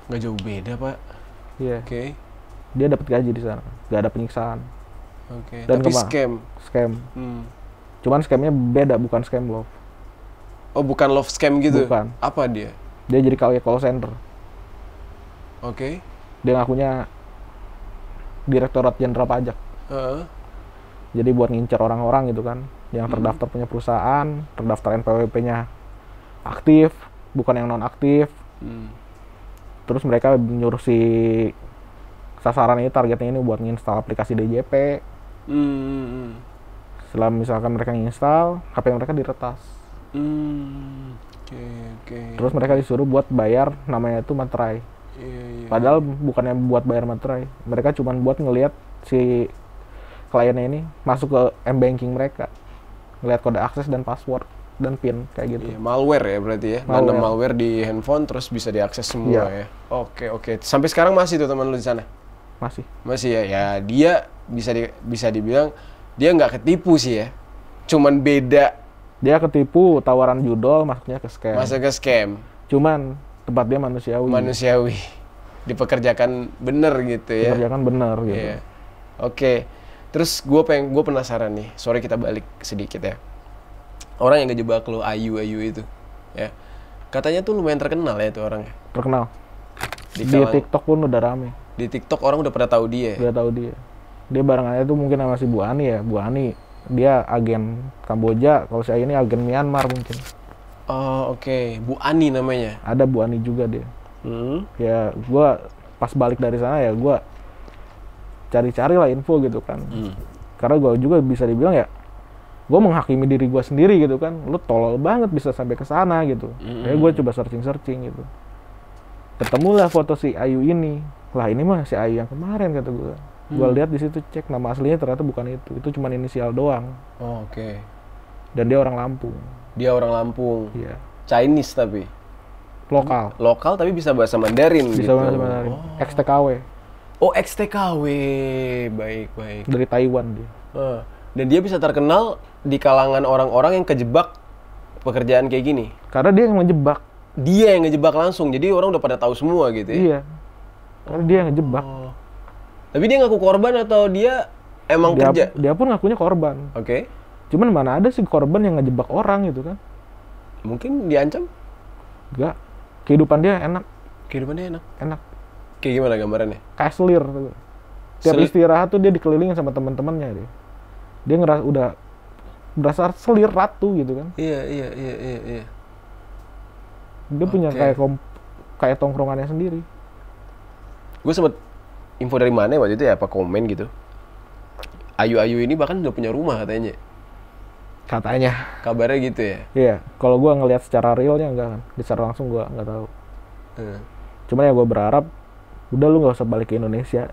[SPEAKER 2] Nggak jauh beda, Pak.
[SPEAKER 1] Iya.
[SPEAKER 2] Oke.
[SPEAKER 1] Dia dapat gaji di sana. Nggak ada penyiksaan.
[SPEAKER 2] Oke.
[SPEAKER 1] Dan
[SPEAKER 2] Tapi scam.
[SPEAKER 1] Cuman scamnya beda, bukan scam love.
[SPEAKER 2] Oh, bukan love scam gitu?
[SPEAKER 1] Bukan.
[SPEAKER 2] Apa dia?
[SPEAKER 1] Dia jadi call center.
[SPEAKER 2] Oke.
[SPEAKER 1] Dia ngakunya Direktorat Jenderal Pajak. Jadi buat ngincer orang-orang gitu kan, yang terdaftar punya perusahaan, terdaftar NPWP-nya aktif, bukan yang non aktif. Terus mereka nyuruh si sasaran ini, targetnya ini buat nginstal aplikasi DJP. Setelah misalkan mereka nginstal, HP mereka diretas. Terus mereka disuruh buat bayar, namanya itu materai. Padahal bukannya buat bayar materai, mereka cuma buat ngelihat si kliennya ini masuk ke M-banking mereka, ngelihat kode akses dan password dan PIN kayak gitu.
[SPEAKER 2] Malware ya berarti ya, nanam malware di handphone terus bisa diakses semua ya. Oke. Sampai sekarang masih tuh teman lu di sana? Masih ya. Ya dia bisa dibilang dia nggak ketipu sih ya, cuman beda.
[SPEAKER 1] Dia ketipu tawaran judol, masuknya ke scam.
[SPEAKER 2] Masuk ke scam.
[SPEAKER 1] Cuman tempat dia manusiawi. Dipekerjakan bener gitu ya. Dipekerjakan bener gitu.
[SPEAKER 2] Yeah. Oke. Terus gue penasaran nih. Sorry kita balik sedikit ya. Orang yang ngejebak lo Ayu itu, ya. Katanya tuh lumayan terkenal ya tuh orangnya.
[SPEAKER 1] Terkenal. Di TikTok pun udah rame.
[SPEAKER 2] Di TikTok orang udah pada tahu dia.
[SPEAKER 1] Udah tahu dia. Dia barengannya tuh mungkin sama si Bu Ani ya. Bu Ani dia agen Kamboja, kalau saya ini agen Myanmar mungkin.
[SPEAKER 2] Oh oke. Bu Ani namanya.
[SPEAKER 1] Ada Bu Ani juga dia. Ya gue pas balik dari sana ya gue cari-cari lah info gitu kan. Karena gue juga bisa dibilang ya, gue menghakimi diri gue sendiri gitu kan. Lu tolol banget bisa sampai ke sana gitu. Kayak gue coba searching gitu. Ketemulah foto si Ayu ini. Lah ini mah si Ayu yang kemarin kata gue. Gue lihat di situ, cek nama aslinya ternyata bukan itu. Itu cuma inisial doang.
[SPEAKER 2] Oh, oke.
[SPEAKER 1] Dan dia orang Lampung. Iya.
[SPEAKER 2] Chinese tapi. Lokal tapi bisa bahasa Mandarin
[SPEAKER 1] bisa
[SPEAKER 2] gitu.
[SPEAKER 1] Bisa bahasa Mandarin. XTKW.
[SPEAKER 2] Oh, XTKW. Baik.
[SPEAKER 1] Dari Taiwan dia.
[SPEAKER 2] Dan dia bisa terkenal di kalangan orang-orang yang kejebak pekerjaan kayak gini.
[SPEAKER 1] Karena dia yang ngejebak.
[SPEAKER 2] Dia yang ngejebak langsung. Jadi orang udah pada tahu semua gitu ya.
[SPEAKER 1] Iya. Karena dia yang ngejebak.
[SPEAKER 2] Tapi dia ngaku korban atau dia emang kerja?
[SPEAKER 1] Dia pun ngakunya korban.
[SPEAKER 2] Oke.
[SPEAKER 1] Cuman mana ada sih korban yang ngejebak orang gitu kan?
[SPEAKER 2] Mungkin diancam?
[SPEAKER 1] Enggak. Kehidupan dia enak. Enak.
[SPEAKER 2] Kayak gimana gambarannya?
[SPEAKER 1] Kayak selir. Tiap istirahat tuh dia dikelilingin sama teman-temannya dia. Dia udah berasa selir ratu gitu kan?
[SPEAKER 2] Iya.
[SPEAKER 1] Dia punya kayak tongkrongannya sendiri.
[SPEAKER 2] Gue sempet info dari mana waktu itu ya, apa komen gitu. Ayu ini bahkan udah punya rumah katanya. Kabarnya gitu ya?
[SPEAKER 1] Iya, kalau gue ngelihat secara realnya enggak kan. Secara langsung gue nggak tahu. Cuman ya gue berharap, udah lu nggak usah balik ke Indonesia.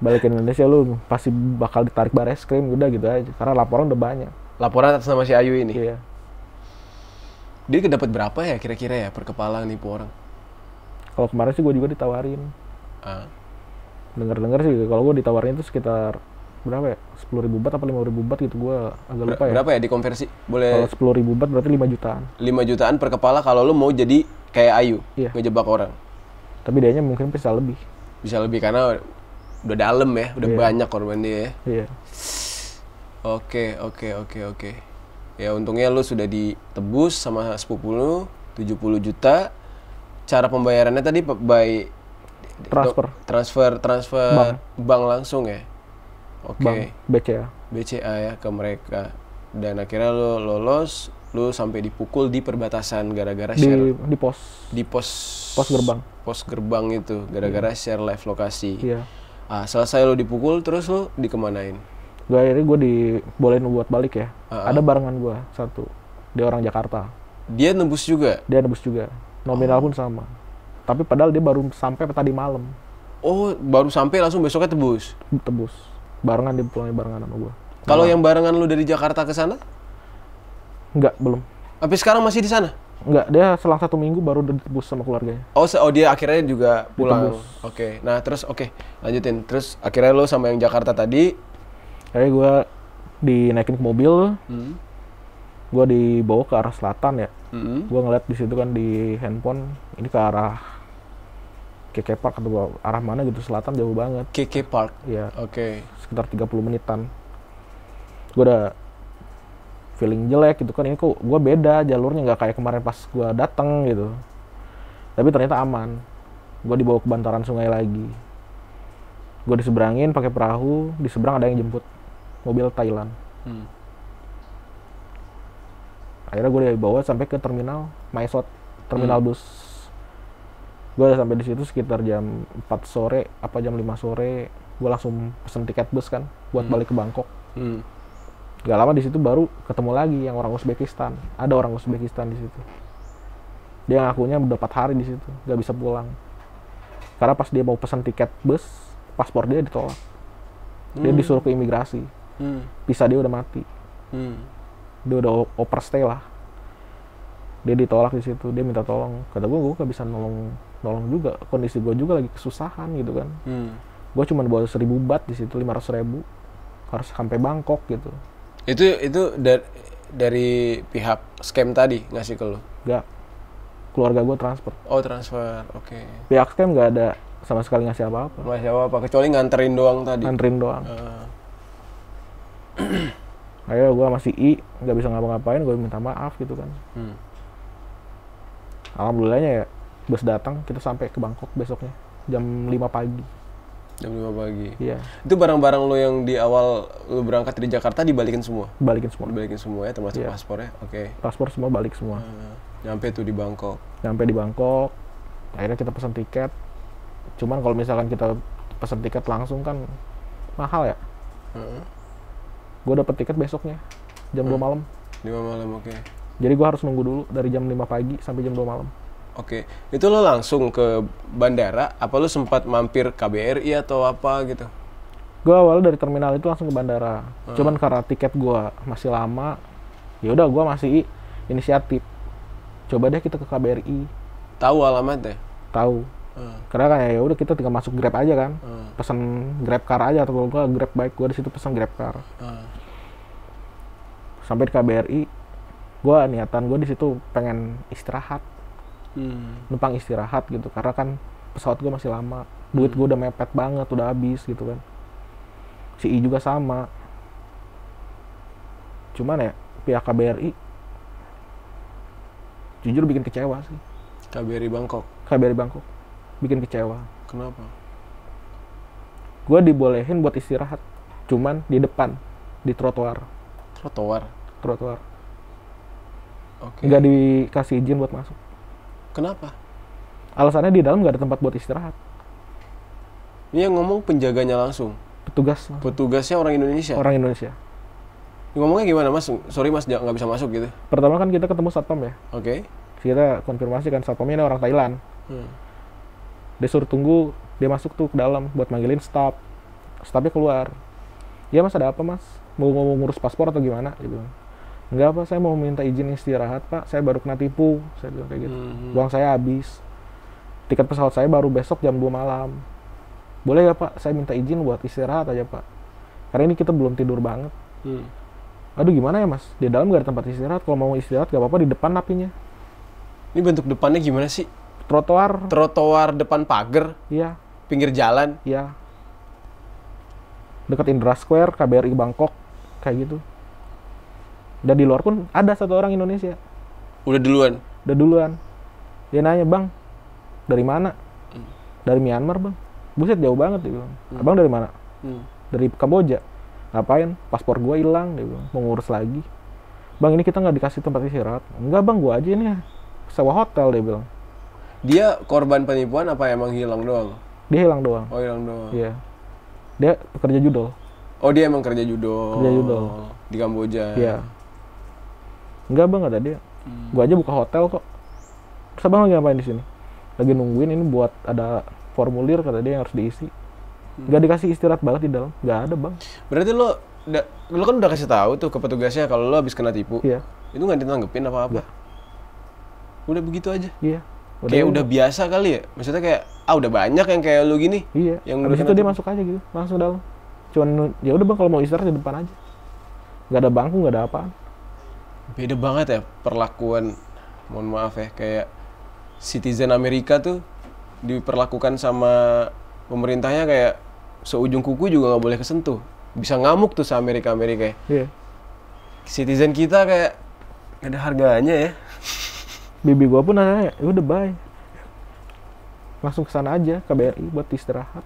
[SPEAKER 1] Balik ke Indonesia lu pasti bakal ditarik Bareskrim, udah gitu aja. Karena laporan udah banyak.
[SPEAKER 2] Laporan atas nama si Ayu ini?
[SPEAKER 1] Iya.
[SPEAKER 2] Dia dapat berapa ya kira-kira ya per kepala nipu orang?
[SPEAKER 1] Kalau kemarin sih gue juga ditawarin. Dengar sih kalau gue ditawarin itu sekitar berapa ya? 10.000 baht apa 5.000 baht gitu, gue agak lupa ya.
[SPEAKER 2] Berapa ya dikonversi? Boleh.
[SPEAKER 1] Kalau 10.000 baht berarti 5 jutaan.
[SPEAKER 2] 5 jutaan per kepala kalau lu mau jadi kayak Ayu, ngejebak orang.
[SPEAKER 1] Tapi dianya mungkin bisa lebih.
[SPEAKER 2] Bisa lebih karena udah dalam ya, udah banyak korban dia ya.
[SPEAKER 1] Iya.
[SPEAKER 2] Oke. Ya untungnya lu sudah ditebus sama sepupu lu 70 juta. Cara pembayarannya tadi by transfer bank langsung ya. Oke. BCA ya ke mereka. Dan akhirnya lu lolos, lu sampai dipukul di perbatasan gara-gara share
[SPEAKER 1] di pos
[SPEAKER 2] gerbang itu gara-gara share live lokasi.
[SPEAKER 1] Iya.
[SPEAKER 2] Selesai lu dipukul terus lu dikemanain?
[SPEAKER 1] Akhirnya gue dibolehin buat balik ya. Ada barengan gue satu, dia orang Jakarta.
[SPEAKER 2] Dia nebus juga?
[SPEAKER 1] Dia nebus juga, nominal pun sama. Tapi padahal dia baru sampai tadi malam.
[SPEAKER 2] Oh, baru sampai langsung besoknya tebus?
[SPEAKER 1] Tebus, barengan, dia pulangnya barengan sama gue.
[SPEAKER 2] Kalau yang barengan lu dari Jakarta ke sana?
[SPEAKER 1] Enggak, belum.
[SPEAKER 2] Tapi sekarang masih di sana?
[SPEAKER 1] Enggak, dia selang 1 minggu baru ditebus sama keluarganya.
[SPEAKER 2] Oh dia akhirnya juga pulang. Oke. Nah terus lanjutin. Terus akhirnya lo sama yang Jakarta tadi?
[SPEAKER 1] Kayak gue dinaikin ke mobil, gue dibawa ke arah selatan ya. Gue ngeliat di situ kan di handphone, ini ke arah KK Park atau arah mana gitu, selatan jauh banget.
[SPEAKER 2] KK Park?
[SPEAKER 1] Iya.
[SPEAKER 2] Oke.
[SPEAKER 1] sekitar 30 menitan. Gue udah feeling jelek gitu kan, ini kok gue beda jalurnya, nggak kayak kemarin pas gue datang gitu. Tapi ternyata aman. Gue dibawa ke bantaran sungai lagi. Gue diseberangin pakai perahu, di seberang ada yang jemput mobil Thailand. Akhirnya gue dibawa sampai ke terminal Maesot, terminal bus. Gue udah sampai di situ sekitar jam 4 sore apa jam 5 sore. Gue langsung pesen tiket bus kan buat balik ke Bangkok. Gak lama di situ baru ketemu lagi yang orang Uzbekistan. Ada orang Uzbekistan di situ. Dia ngakunya udah 4 hari di situ, gak bisa pulang. Karena pas dia mau pesan tiket bus, paspor dia ditolak. Dia disuruh ke imigrasi. Visa dia udah mati. Dia udah overstay lah. Dia ditolak di situ, dia minta tolong. Kata gue gak bisa nolong juga. Kondisi gue juga lagi kesusahan gitu kan. Gue cuma bawa 1.000 baht di situ, 500.000. Harus sampai Bangkok gitu.
[SPEAKER 2] Itu dari pihak scam tadi ngasih ke lo?
[SPEAKER 1] Gak. Keluarga gue transfer.
[SPEAKER 2] Oh, transfer. Oke.
[SPEAKER 1] Pihak scam gak ada sama sekali ngasih apa-apa.
[SPEAKER 2] Ngasih apa-apa, kecuali nganterin doang tadi? Nganterin
[SPEAKER 1] doang. Akhirnya gue masih gak bisa ngapa-ngapain, gue minta maaf gitu kan. Alhamdulillahnya ya, bus datang, kita sampai ke Bangkok besoknya jam 5 pagi.
[SPEAKER 2] Jam 5 pagi?
[SPEAKER 1] Iya.
[SPEAKER 2] Itu barang-barang lo yang di awal lo berangkat dari Jakarta dibalikin semua?
[SPEAKER 1] Balikin semua.
[SPEAKER 2] Dibalikin semua ya, termasuk paspornya? Oke.
[SPEAKER 1] Paspor semua balik semua.
[SPEAKER 2] Nyampe tuh di Bangkok? Nyampe
[SPEAKER 1] di Bangkok, akhirnya kita pesan tiket. Cuman kalau misalkan kita pesan tiket langsung kan mahal ya. Gue dapet tiket besoknya, jam 2 malam.
[SPEAKER 2] 5 malam, oke.
[SPEAKER 1] Jadi gue harus nunggu dulu dari jam 5 pagi sampai jam 2 malam.
[SPEAKER 2] Oke, itu lo langsung ke bandara, apa lo sempat mampir KBRI atau apa gitu?
[SPEAKER 1] Gue awalnya dari terminal itu langsung ke bandara. Cuman karena tiket gue masih lama, ya udah gue masih inisiatif. Coba deh kita ke KBRI.
[SPEAKER 2] Tahu alamatnya?
[SPEAKER 1] Tahu. Karena kan ya udah kita tinggal masuk Grab aja kan. Pesan Grab car aja atau gue Grab bike, gue di situ pesan Grab car. Sampai di KBRI, gue niatan gue di situ pengen istirahat. Numpang istirahat gitu, karena kan pesawat gue masih lama, duit gue udah mepet banget, udah habis gitu kan. Si I juga sama. Cuman ya pihak KBRI jujur bikin kecewa sih.
[SPEAKER 2] KBRI Bangkok
[SPEAKER 1] bikin kecewa.
[SPEAKER 2] Kenapa?
[SPEAKER 1] Gue dibolehin buat istirahat, cuman di depan, di trotoar.
[SPEAKER 2] Oke.
[SPEAKER 1] Nggak dikasih izin buat masuk.
[SPEAKER 2] Kenapa?
[SPEAKER 1] Alasannya di dalam nggak ada tempat buat istirahat.
[SPEAKER 2] Ini yang ngomong penjaganya langsung? Petugasnya orang Indonesia?
[SPEAKER 1] Orang Indonesia.
[SPEAKER 2] Ngomongnya gimana mas? Sorry mas, nggak bisa masuk gitu?
[SPEAKER 1] Pertama kan kita ketemu satpam ya.
[SPEAKER 2] Oke.
[SPEAKER 1] Kita konfirmasi kan satpamnya ini orang Thailand. Dia suruh tunggu, dia masuk tuh ke dalam buat manggilin staff. Staffnya keluar. Ya mas, ada apa mas? Mau ngurus paspor atau gimana? Dia bilang. Enggak pak, saya mau minta izin istirahat pak, saya baru kena tipu, saya bilang kayak gitu. Uang saya habis, tiket pesawat saya baru besok jam 2 malam. Boleh ya pak, saya minta izin buat istirahat aja pak, karena ini kita belum tidur banget. Aduh gimana ya mas, di dalam gak ada tempat istirahat, kalau mau istirahat gak apa-apa di depan apinya.
[SPEAKER 2] Ini bentuk depannya gimana sih?
[SPEAKER 1] Trotoar
[SPEAKER 2] depan pagar?
[SPEAKER 1] Iya.
[SPEAKER 2] Pinggir jalan?
[SPEAKER 1] Iya. Dekat Indra Square, KBRI Bangkok, kayak gitu. Dan di luar pun ada satu orang Indonesia.
[SPEAKER 2] Udah duluan? Dia nanya, bang, dari mana? Dari Myanmar bang. Buset jauh banget dia bilang. Abang dari mana? Dari Kamboja. Ngapain? Paspor gua hilang dia bilang. Mau ngurus lagi. Bang ini kita nggak dikasih tempat istirahat. Enggak bang, gua aja ini sewa hotel dia bilang. Dia korban penipuan apa emang hilang doang?
[SPEAKER 1] Dia hilang doang.
[SPEAKER 2] Oh hilang doang.
[SPEAKER 1] Iya. Dia pekerja judol.
[SPEAKER 2] Oh dia emang kerja judol. Di Kamboja.
[SPEAKER 1] Iya. Enggak bang, kata dia. Gua aja buka hotel kok. Terus abang lagi ngapain di sini? Lagi nungguin ini buat ada formulir kata dia yang harus diisi. Nggak dikasih istirahat banget di dalam. Nggak ada bang.
[SPEAKER 2] Berarti lo kan udah kasih tahu tuh ke petugasnya kalau lo habis kena tipu.
[SPEAKER 1] Iya.
[SPEAKER 2] Itu nggak ditanggepin apa-apa? Udah begitu aja?
[SPEAKER 1] Iya.
[SPEAKER 2] Udah biasa kali ya? Maksudnya kayak, udah banyak yang kayak lo gini?
[SPEAKER 1] Iya. Yang habis itu dia masuk aja gitu, langsung dalam. Cuman ya udah bang, kalau mau istirahat di depan aja. Nggak ada bangku, nggak ada apaan.
[SPEAKER 2] Beda banget ya perlakuan, mohon maaf ya, kayak citizen Amerika tuh diperlakukan sama pemerintahnya kayak seujung kuku juga nggak boleh kesentuh. bisa ngamuk tuh se-Amerika-Amerika.
[SPEAKER 1] Iya.
[SPEAKER 2] Citizen kita kayak nggak ada harganya ya.
[SPEAKER 1] Bibi gua pun nanya, ya udah bye. Langsung ke sana aja KBRI buat istirahat.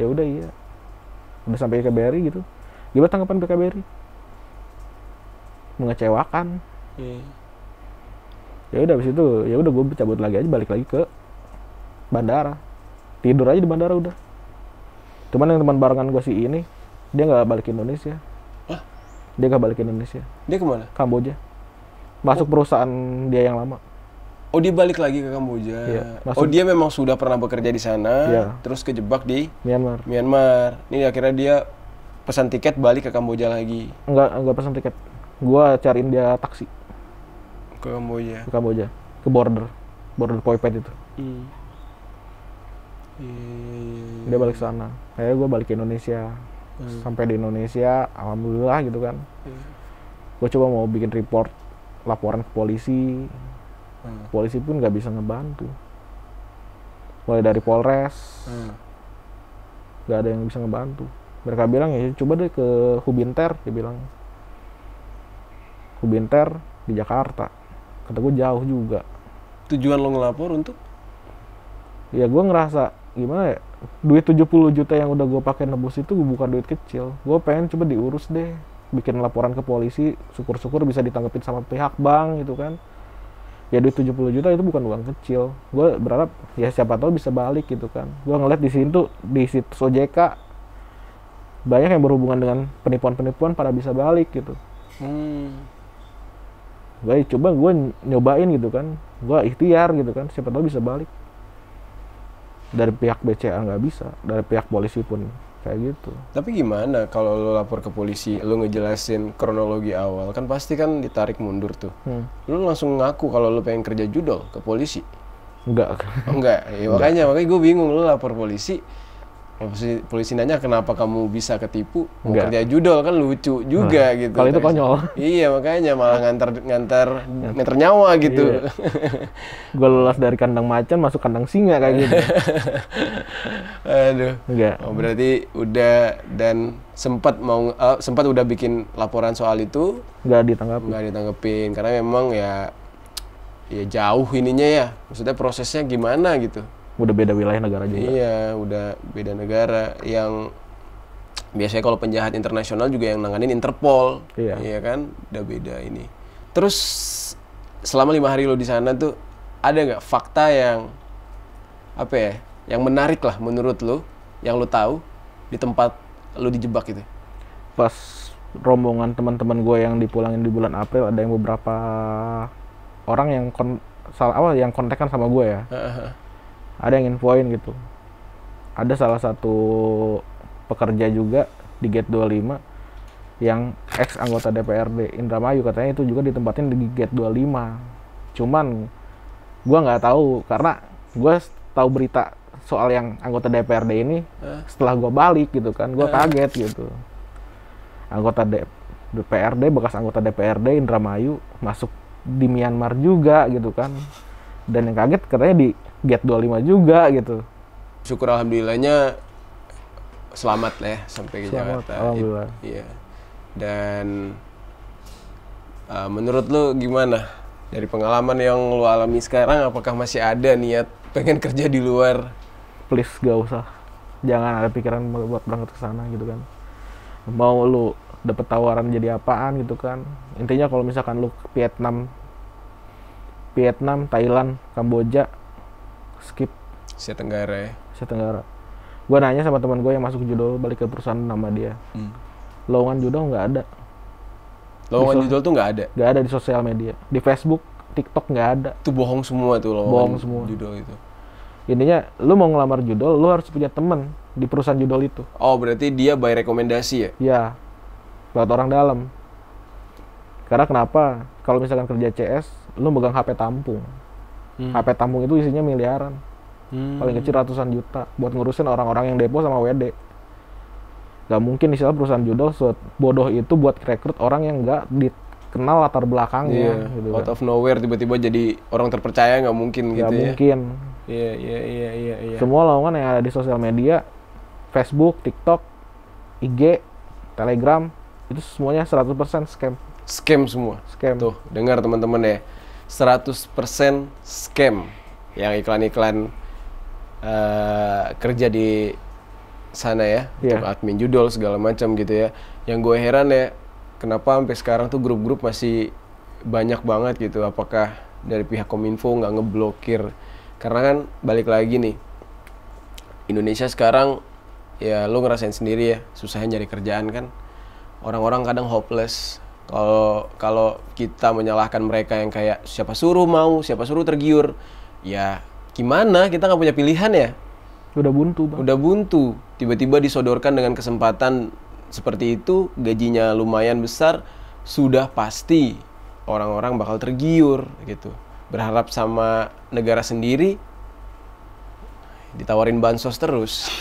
[SPEAKER 1] Ya udah iya. Udah sampai ke KBRI gitu. Gimana tanggapan KBRI? Mengecewakan. Ya udah habis itu, ya udah gue cabut lagi aja, balik lagi ke bandara. Tidur aja di bandara udah. Cuman yang teman barengan gue sih ini, dia nggak balik ke Indonesia.
[SPEAKER 2] Hah?
[SPEAKER 1] Dia nggak balik ke Indonesia.
[SPEAKER 2] Dia kemana?
[SPEAKER 1] Kamboja. Masuk perusahaan dia yang lama.
[SPEAKER 2] Oh, dia balik lagi ke Kamboja.
[SPEAKER 1] Iya,
[SPEAKER 2] Oh, dia memang sudah pernah bekerja di sana,
[SPEAKER 1] Iya.
[SPEAKER 2] terus kejebak di
[SPEAKER 1] Myanmar.
[SPEAKER 2] Ini akhirnya dia pesan tiket balik ke Kamboja lagi.
[SPEAKER 1] Enggak pesan tiket. Gua cariin dia taksi
[SPEAKER 2] Ke Kamboja.
[SPEAKER 1] ke Kamboja, ke border Phoi Phet itu. Dia balik sana. Kayak gue balik ke Indonesia. Sampai di Indonesia, alhamdulillah gitu kan. Gue coba mau bikin report, laporan ke polisi. Polisi pun nggak bisa ngebantu. Mulai dari Polres, nggak ada yang bisa ngebantu. Mereka bilang ya coba deh ke Hubinter, dia bilang. Hubinter di Jakarta. Kata gue jauh juga.
[SPEAKER 2] Tujuan lo ngelapor untuk?
[SPEAKER 1] Ya gue ngerasa gimana ya, duit 70 juta yang udah gue pakai nebus itu bukan duit kecil. Gue pengen coba diurus deh, bikin laporan ke polisi, syukur-syukur bisa ditanggepin sama pihak bank gitu kan. Ya duit 70 juta itu bukan uang kecil. Gue berharap ya siapa tahu bisa balik gitu kan. Gue ngeliat di sini tuh, di situs OJK banyak yang berhubungan dengan penipuan-penipuan pada bisa balik gitu. Coba gue nyobain gitu kan, gue ikhtiar gitu kan, siapa tahu bisa balik. Dari pihak BCA nggak bisa, dari pihak polisi pun kayak gitu.
[SPEAKER 2] Tapi gimana kalau lo lapor ke polisi, lo ngejelasin kronologi awal, kan pasti kan ditarik mundur tuh. Lo langsung ngaku kalau lo pengen kerja judol ke polisi?
[SPEAKER 1] Enggak.
[SPEAKER 2] Oh, enggak, ya, makanya gue bingung, lo lapor polisi nanya kenapa kamu bisa ketipu, mau kerja judol, kan lucu juga gitu.
[SPEAKER 1] Kalau itu konyol.
[SPEAKER 2] Iya, makanya malah nganter nyawa gitu.
[SPEAKER 1] Iya. Gue lolos dari kandang macan masuk kandang singa kayak gitu.
[SPEAKER 2] Aduh.
[SPEAKER 1] Enggak.
[SPEAKER 2] Oh, berarti udah dan sempat udah bikin laporan soal itu,
[SPEAKER 1] Nggak
[SPEAKER 2] ditanggepin karena memang ya jauh ininya ya. Maksudnya prosesnya gimana gitu.
[SPEAKER 1] Udah beda wilayah negara juga.
[SPEAKER 2] Iya, udah beda negara. Yang biasanya kalau penjahat internasional juga yang nanganin Interpol. Iya kan, udah beda ini. Terus selama 5 hari lo di sana tuh ada nggak fakta yang yang menarik lah menurut lo, yang lo tahu di tempat lo dijebak itu?
[SPEAKER 1] Pas rombongan teman-teman gue yang dipulangin di bulan April, ada yang beberapa orang yang kontekan sama gue ya. Ada yang infoin gitu. Ada salah satu pekerja juga di Gate 25 yang ex anggota DPRD Indramayu, katanya itu juga ditempatin di Gate 25. Cuman gue nggak tahu karena gue tahu berita soal yang anggota DPRD ini setelah gue balik gitu kan. Gue kaget gitu. Anggota DPRD, bekas anggota DPRD Indramayu masuk di Myanmar juga gitu kan. Dan yang kaget katanya di Gate 25 juga gitu.
[SPEAKER 2] Syukur alhamdulillahnya selamat lah ya sampai ke Jakarta.
[SPEAKER 1] Alhamdulillah.
[SPEAKER 2] Iya. Dan menurut lu gimana dari pengalaman yang lu alami sekarang, apakah masih ada niat pengen kerja di luar?
[SPEAKER 1] Please gak usah. Jangan ada pikiran buat berangkat ke sana gitu kan. Mau lu dapet tawaran jadi apaan gitu kan. Intinya kalau misalkan lu ke Vietnam, Thailand, Kamboja, skip.
[SPEAKER 2] Asia Tenggara ya?
[SPEAKER 1] Asia Tenggara. Gue nanya sama teman gue yang masuk judol, balik ke perusahaan nama dia. Lowongan judol nggak ada.
[SPEAKER 2] Lowongan judol tuh nggak ada?
[SPEAKER 1] Nggak ada di sosial media. Di Facebook, TikTok nggak ada.
[SPEAKER 2] Itu bohong semua tuh lowongan judol itu? Intinya,
[SPEAKER 1] lu mau ngelamar judol, lu harus punya temen di perusahaan judol itu.
[SPEAKER 2] Oh, berarti dia by rekomendasi ya?
[SPEAKER 1] Iya. Buat orang dalam. Karena kenapa? Kalau misalkan kerja CS, lu megang HP tampung. HP tampung itu isinya miliaran. Paling kecil ratusan juta buat ngurusin orang-orang yang depo sama WD. Gak mungkin istilah perusahaan judol bodoh itu buat rekrut orang yang gak dikenal latar belakangnya. Gitu
[SPEAKER 2] out of nowhere tiba-tiba jadi orang terpercaya, nggak mungkin gitu ya?
[SPEAKER 1] Gak mungkin.
[SPEAKER 2] Iya.
[SPEAKER 1] Semua lowongan yang ada di sosial media, Facebook, TikTok, IG, Telegram, itu semuanya 100% scam.
[SPEAKER 2] Scam semua.
[SPEAKER 1] Scam.
[SPEAKER 2] Tuh, dengar teman-teman ya. 100% scam. Yang iklan-iklan kerja di sana ya, untuk admin judul segala macam gitu ya. Yang gue heran ya, kenapa sampai sekarang tuh grup-grup masih banyak banget gitu. Apakah dari pihak Kominfo nggak ngeblokir? Karena kan balik lagi nih, Indonesia sekarang ya lo ngerasain sendiri ya, susahnya nyari kerjaan kan. Orang-orang kadang hopeless. Kalau kita menyalahkan mereka yang kayak siapa suruh mau, siapa suruh tergiur, ya gimana, kita nggak punya pilihan ya.
[SPEAKER 1] Udah buntu, Bang.
[SPEAKER 2] Udah buntu. Tiba-tiba disodorkan dengan kesempatan seperti itu, gajinya lumayan besar, sudah pasti orang-orang bakal tergiur gitu. Berharap sama negara sendiri, ditawarin bansos terus.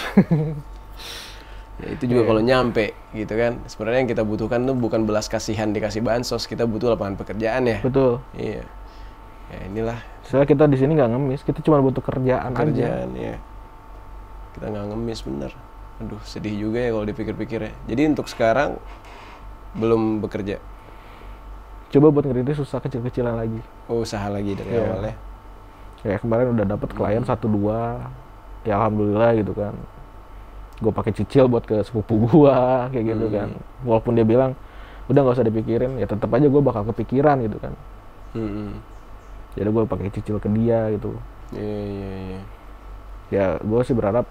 [SPEAKER 2] Ya, itu juga kalau nyampe gitu kan. Sebenarnya yang kita butuhkan tuh bukan belas kasihan dikasih bansos, kita butuh lapangan pekerjaan ya.
[SPEAKER 1] Betul.
[SPEAKER 2] Iya. Ya inilah.
[SPEAKER 1] Soalnya kita di sini nggak ngemis, kita cuma butuh kerjaan aja.
[SPEAKER 2] Ya. Kita nggak ngemis bener. Aduh, sedih juga ya kalau dipikir-pikir ya. Jadi untuk sekarang belum bekerja.
[SPEAKER 1] Coba buat ngerintis usaha kecil-kecilan lagi.
[SPEAKER 2] Oh, usaha lagi dari awalnya.
[SPEAKER 1] Ya kemarin udah dapat klien 1-2. Ya alhamdulillah gitu kan. Gue pakai cicil buat ke sepupu gua kayak gitu kan. Walaupun dia bilang udah nggak usah dipikirin, ya tetap aja gue bakal kepikiran gitu kan. Jadi gue pakai cicil ke dia gitu.
[SPEAKER 2] Iya.
[SPEAKER 1] Ya gue sih berharap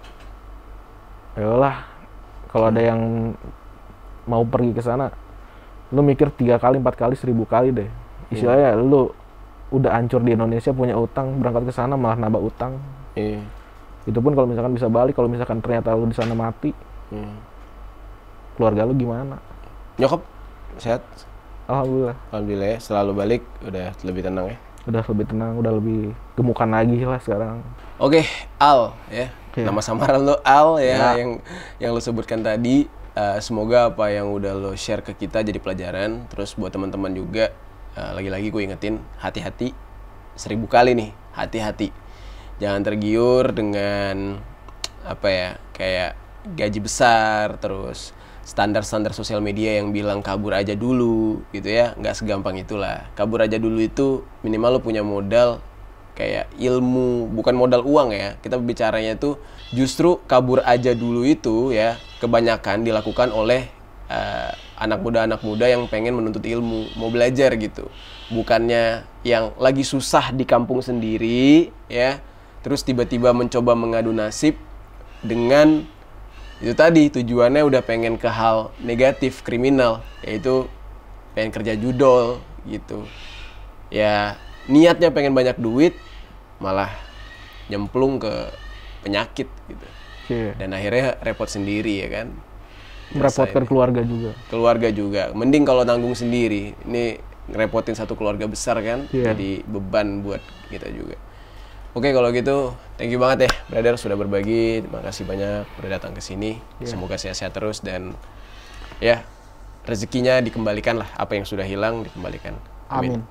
[SPEAKER 1] yalah kalau ada yang mau pergi ke sana, lu mikir 3 kali 4 kali 1000 kali deh. Istilahnya lu udah hancur di Indonesia, punya utang, berangkat ke sana malah nambah utang. Itu pun kalau misalkan bisa balik, kalau misalkan ternyata lu di sana mati, keluarga lu gimana?
[SPEAKER 2] Nyokap sehat?
[SPEAKER 1] Alhamdulillah.
[SPEAKER 2] Alhamdulillah ya, selalu balik udah lebih tenang ya.
[SPEAKER 1] Udah lebih tenang, udah lebih gemukan lagi lah sekarang.
[SPEAKER 2] Oke, Al ya. Nama samaran lo Al ya, yang lo sebutkan tadi. Semoga apa yang udah lo share ke kita jadi pelajaran. Terus buat teman-teman juga, lagi-lagi gue ingetin, hati-hati. 1000 kali nih, hati-hati. Jangan tergiur dengan apa ya, kayak gaji besar, terus standar-standar sosial media yang bilang kabur aja dulu gitu ya. Nggak segampang itulah. Kabur aja dulu itu minimal lo punya modal kayak ilmu, bukan modal uang ya. Kita bicaranya tuh justru kabur aja dulu itu ya kebanyakan dilakukan oleh anak muda yang pengen menuntut ilmu, mau belajar gitu. Bukannya yang lagi susah di kampung sendiri ya, terus tiba-tiba mencoba mengadu nasib dengan itu tadi, tujuannya udah pengen ke hal negatif, kriminal, yaitu pengen kerja judol gitu. Ya niatnya pengen banyak duit, malah nyemplung ke penyakit gitu. Dan akhirnya repot sendiri ya kan.
[SPEAKER 1] Merepotkan keluarga juga. Mending kalau tanggung sendiri. Ini ngerepotin satu keluarga besar kan, jadi beban buat kita juga. Oke, kalau gitu, thank you banget ya, brother, sudah berbagi. Terima kasih banyak udah datang ke sini. Semoga sehat-sehat terus dan ya rezekinya dikembalikan lah, apa yang sudah hilang dikembalikan. Amin.